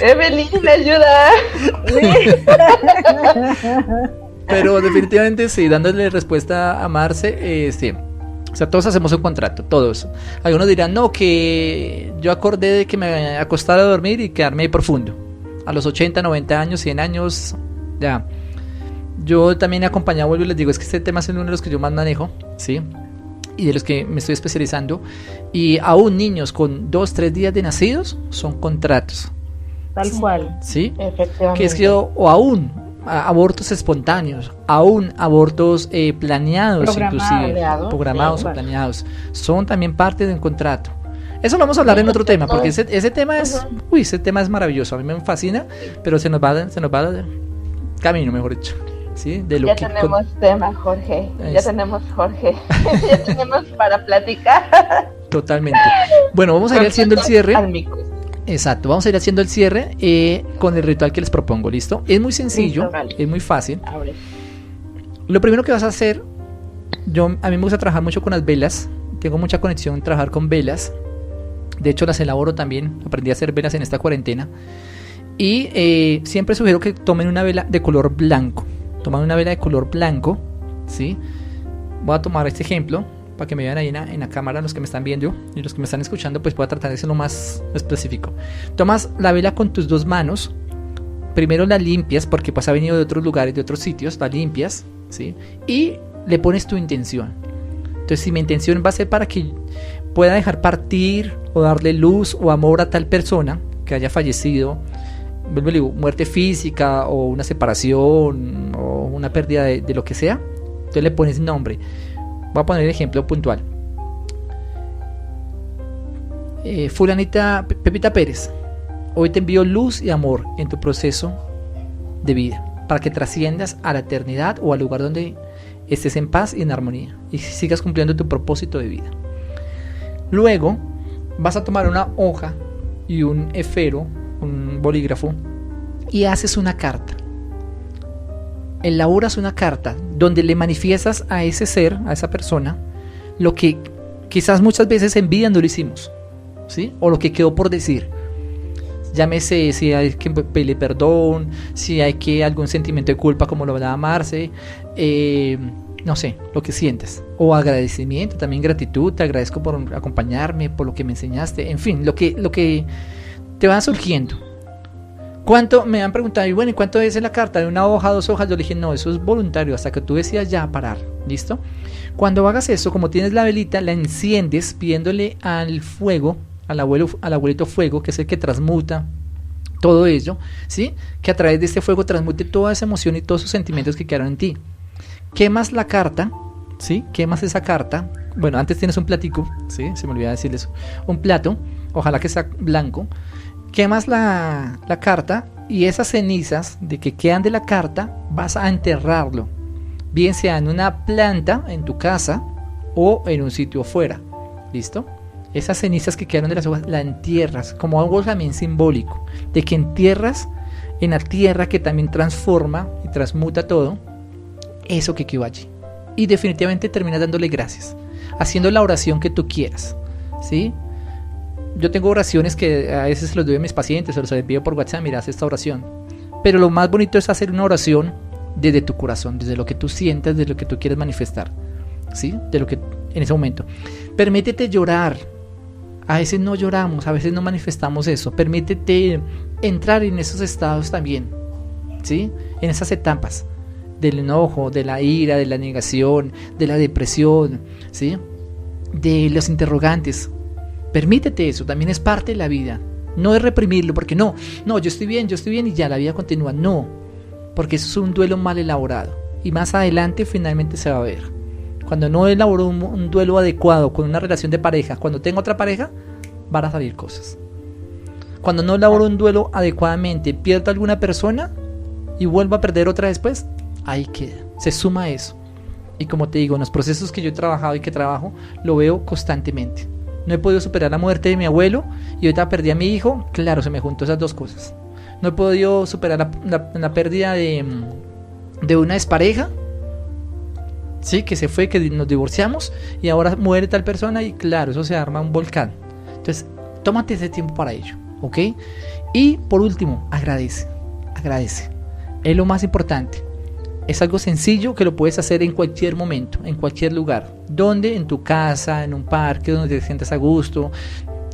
Evelyn, me ayuda. Pero definitivamente sí, dándole respuesta a Marce, sí. O sea, todos hacemos un contrato, todos. Algunos dirán, no, que yo acordé de que me acostara a dormir y quedarme ahí profundo. A los 80, 90 años, 100 años, ya. Yo también he acompañado, vuelvo y les digo, es que este tema es uno de los que yo más manejo, ¿sí? Y de los que me estoy especializando. Y aún niños con 2, 3 días de nacidos son contratos, Tal cual. ¿sí? Efectivamente. Que es que, o aún abortos espontáneos, aún abortos planeados, inclusive programados sí, o planeados, son también parte de un contrato. Eso lo vamos a hablar en otro tema, porque ese tema es, ese tema es maravilloso, a mí me fascina, pero se nos va camino, mejor dicho, ¿sí? De lo Ya que tenemos tema, Jorge. Ya Es- tenemos Ya tenemos para platicar. totalmente. Bueno, vamos a ir haciendo el cierre. Álmicos. Exacto, vamos a ir haciendo el cierre con el ritual que les propongo, ¿listo? Es muy sencillo, Listo, vale. es muy fácil. Abre. Lo primero que vas a hacer, a mí me gusta trabajar mucho con las velas, tengo mucha conexión en trabajar con velas, de hecho las elaboro también, aprendí a hacer velas en esta cuarentena, y siempre sugiero que tomen una vela de color blanco, ¿sí? Voy a tomar este ejemplo, para que me vean ahí en la cámara los que me están viendo, y los que me están escuchando, pues voy a tratar de ser lo más específico. Tomas la vela con tus 2 manos, primero la limpias, porque pues ha venido de otros lugares, de otros sitios, la limpias, ¿sí? Y le pones tu intención. Entonces, si mi intención va a ser para que pueda dejar partir o darle luz o amor a tal persona que haya fallecido, vuelvo y digo, muerte física o una separación o una pérdida de lo que sea, entonces le pones nombre. Voy a poner el ejemplo puntual. Fulanita Pepita Pérez, Hoy te envío luz y amor en tu proceso de vida, para que trasciendas a la eternidad o al lugar donde estés en paz y en armonía y sigas cumpliendo tu propósito de vida. Luego vas a tomar una hoja y un esfero, un bolígrafo, y haces una carta. Elaboras una carta donde le manifiestas a ese ser, a esa persona, lo que quizás muchas veces en vida no lo hicimos, ¿sí? O lo que quedó por decir. Llámese si hay que pedirle perdón, si hay que algún sentimiento de culpa como lo va a amarse, no sé, lo que sientas. O agradecimiento, también gratitud, te agradezco por acompañarme, por lo que me enseñaste, en fin, lo que te va surgiendo. ¿Cuánto? Me han preguntado, y bueno, ¿y cuánto es en la carta? ¿De una hoja, 2 hojas? Yo le dije, no, eso es voluntario, hasta que tú decidas ya parar, ¿listo? Cuando hagas eso, como tienes la velita, la enciendes pidiéndole al fuego, al abuelito fuego, que es el que transmuta todo ello, ¿sí? Que a través de este fuego transmute toda esa emoción y todos esos sentimientos que quedaron en ti. Quemas la carta, ¿sí? Quemas esa carta. Bueno, antes tienes un platico, ¿sí? Se me olvidaba decirles eso. Un plato, ojalá que sea blanco. Quemas la carta y esas cenizas de que quedan de la carta vas a enterrarlo, bien sea en una planta en tu casa o en un sitio afuera, ¿listo? Esas cenizas que quedaron de las hojas las entierras como algo también simbólico de que entierras en la tierra que también transforma y transmuta todo eso que quedó allí, y definitivamente terminas dándole gracias, haciendo la oración que tú quieras, ¿sí? Yo tengo oraciones que a veces los doy a mis pacientes o los envío por WhatsApp, mira, haz esta oración. Pero lo más bonito es hacer una oración desde tu corazón, desde lo que tú sientes, desde lo que tú quieres manifestar, ¿sí? De lo que en ese momento. Permítete llorar. A veces no lloramos, a veces no manifestamos eso. Permítete entrar en esos estados también, ¿sí? En esas etapas del enojo, de la ira, de la negación, de la depresión, ¿sí? De los interrogantes. Permítete eso, también es parte de la vida. No es reprimirlo, porque no, yo estoy bien y ya la vida continúa. No, porque eso es un duelo mal elaborado. Y más adelante finalmente se va a ver. Cuando no elaboro un duelo adecuado con una relación de pareja, cuando tengo otra pareja, van a salir cosas. Cuando no elaboro un duelo adecuadamente, pierdo a alguna persona y vuelvo a perder otra después, ahí queda, se suma eso. Y como te digo, en los procesos que yo he trabajado y que trabajo, lo veo constantemente. No he podido superar la muerte de mi abuelo y ahorita perdí a mi hijo. Claro, se me juntó esas dos cosas. No he podido superar la pérdida de una expareja, sí, que se fue, que nos divorciamos y ahora muere tal persona y claro, eso se arma un volcán. Entonces, tómate ese tiempo para ello, ¿ok? Y por último, agradece. Es lo más importante. Es algo sencillo que lo puedes hacer en cualquier momento, en cualquier lugar. Donde, en tu casa, en un parque, donde te sientas a gusto,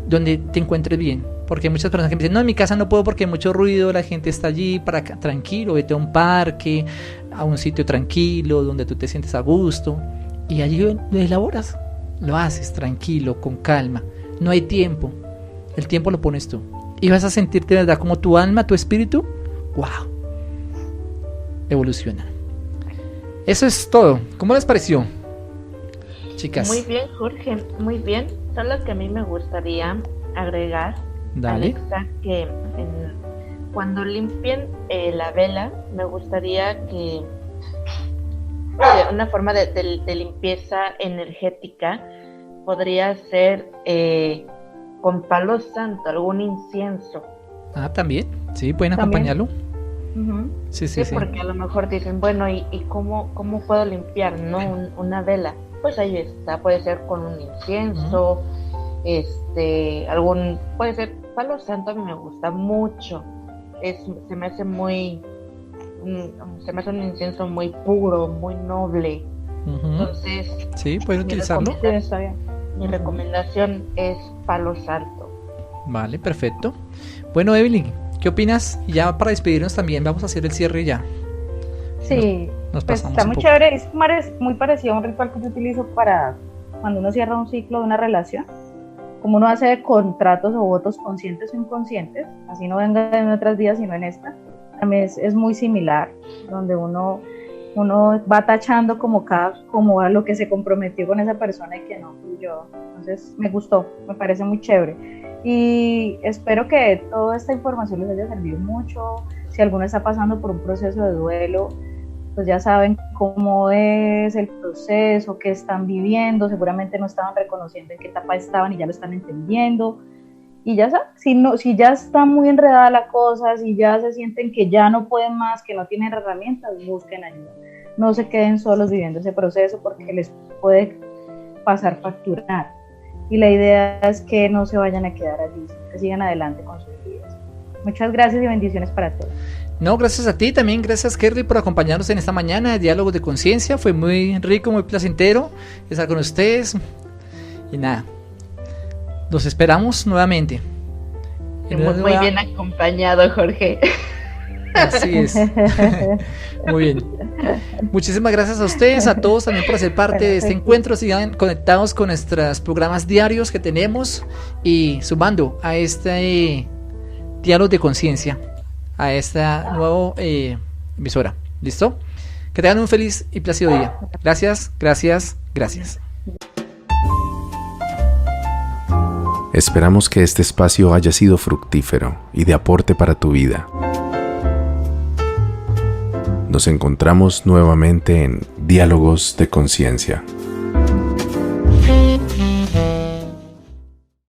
donde te encuentres bien. Porque hay muchas personas que me dicen, no, en mi casa no puedo porque hay mucho ruido, la gente está allí, tranquilo, vete a un parque, a un sitio tranquilo, donde tú te sientes a gusto. Y allí lo elaboras, lo haces tranquilo, con calma. No hay tiempo, el tiempo lo pones tú. Y vas a sentirte, ¿verdad? Como tu alma, tu espíritu, wow, evoluciona. Eso es todo. ¿Cómo les pareció, chicas? Muy bien, Jorge, muy bien. Solo que a mí me gustaría agregar, Dale. Alexa, que cuando limpien la vela, me gustaría que una forma de limpieza energética podría ser con palo santo, algún incienso. Ah, también. Sí, pueden acompañarlo. Uh-huh. Sí. Porque a lo mejor dicen, bueno, ¿y cómo puedo limpiar, no? Una vela. Pues ahí está, puede ser con un incienso, puede ser palo santo. A mí me gusta mucho. Se me hace un incienso muy puro, muy noble. Uh-huh. Entonces, sí, puedes utilizarlo. Sí, está bien. Mi recomendación es palo santo. Vale, perfecto. Bueno, Evelyn, ¿qué opinas? Y ya para despedirnos también vamos a hacer el cierre ya. Sí, nos pues pasamos está un muy poco. chévere, es muy parecido a un ritual que yo utilizo para cuando uno cierra un ciclo de una relación, como uno hace contratos o votos conscientes o inconscientes, así no venga en otras vidas sino en esta, también es muy similar, donde uno va tachando como a lo que se comprometió con esa persona y que no fluyó. Entonces me gustó, me parece muy chévere. Y espero que toda esta información les haya servido mucho. Si alguno está pasando por un proceso de duelo, pues ya saben cómo es el proceso, qué están viviendo, seguramente no estaban reconociendo en qué etapa estaban y ya lo están entendiendo. Y ya saben, si ya está muy enredada la cosa, si ya se sienten que ya no pueden más, que no tienen herramientas, busquen ayuda. No se queden solos viviendo ese proceso porque les puede pasar facturar. Y la idea es que no se vayan a quedar allí, que sigan adelante con sus vidas. Muchas gracias y bendiciones para todos. No, gracias a ti también, gracias Kerly por acompañarnos en esta mañana de Diálogos de Conciencia. Fue muy rico, muy placentero estar con ustedes. Y nada, los esperamos nuevamente. Muy bien acompañado, Jorge. Así es. Muy bien. Muchísimas gracias a ustedes, a todos también por ser parte de este encuentro. Sigan conectados con nuestros programas diarios que tenemos y sumando a este Diálogo de Conciencia, a esta nueva emisora. ¿Listo? Que tengan un feliz y plácido día. Gracias, gracias, gracias. Esperamos que este espacio haya sido fructífero y de aporte para tu vida. Nos encontramos nuevamente en Diálogos de Conciencia.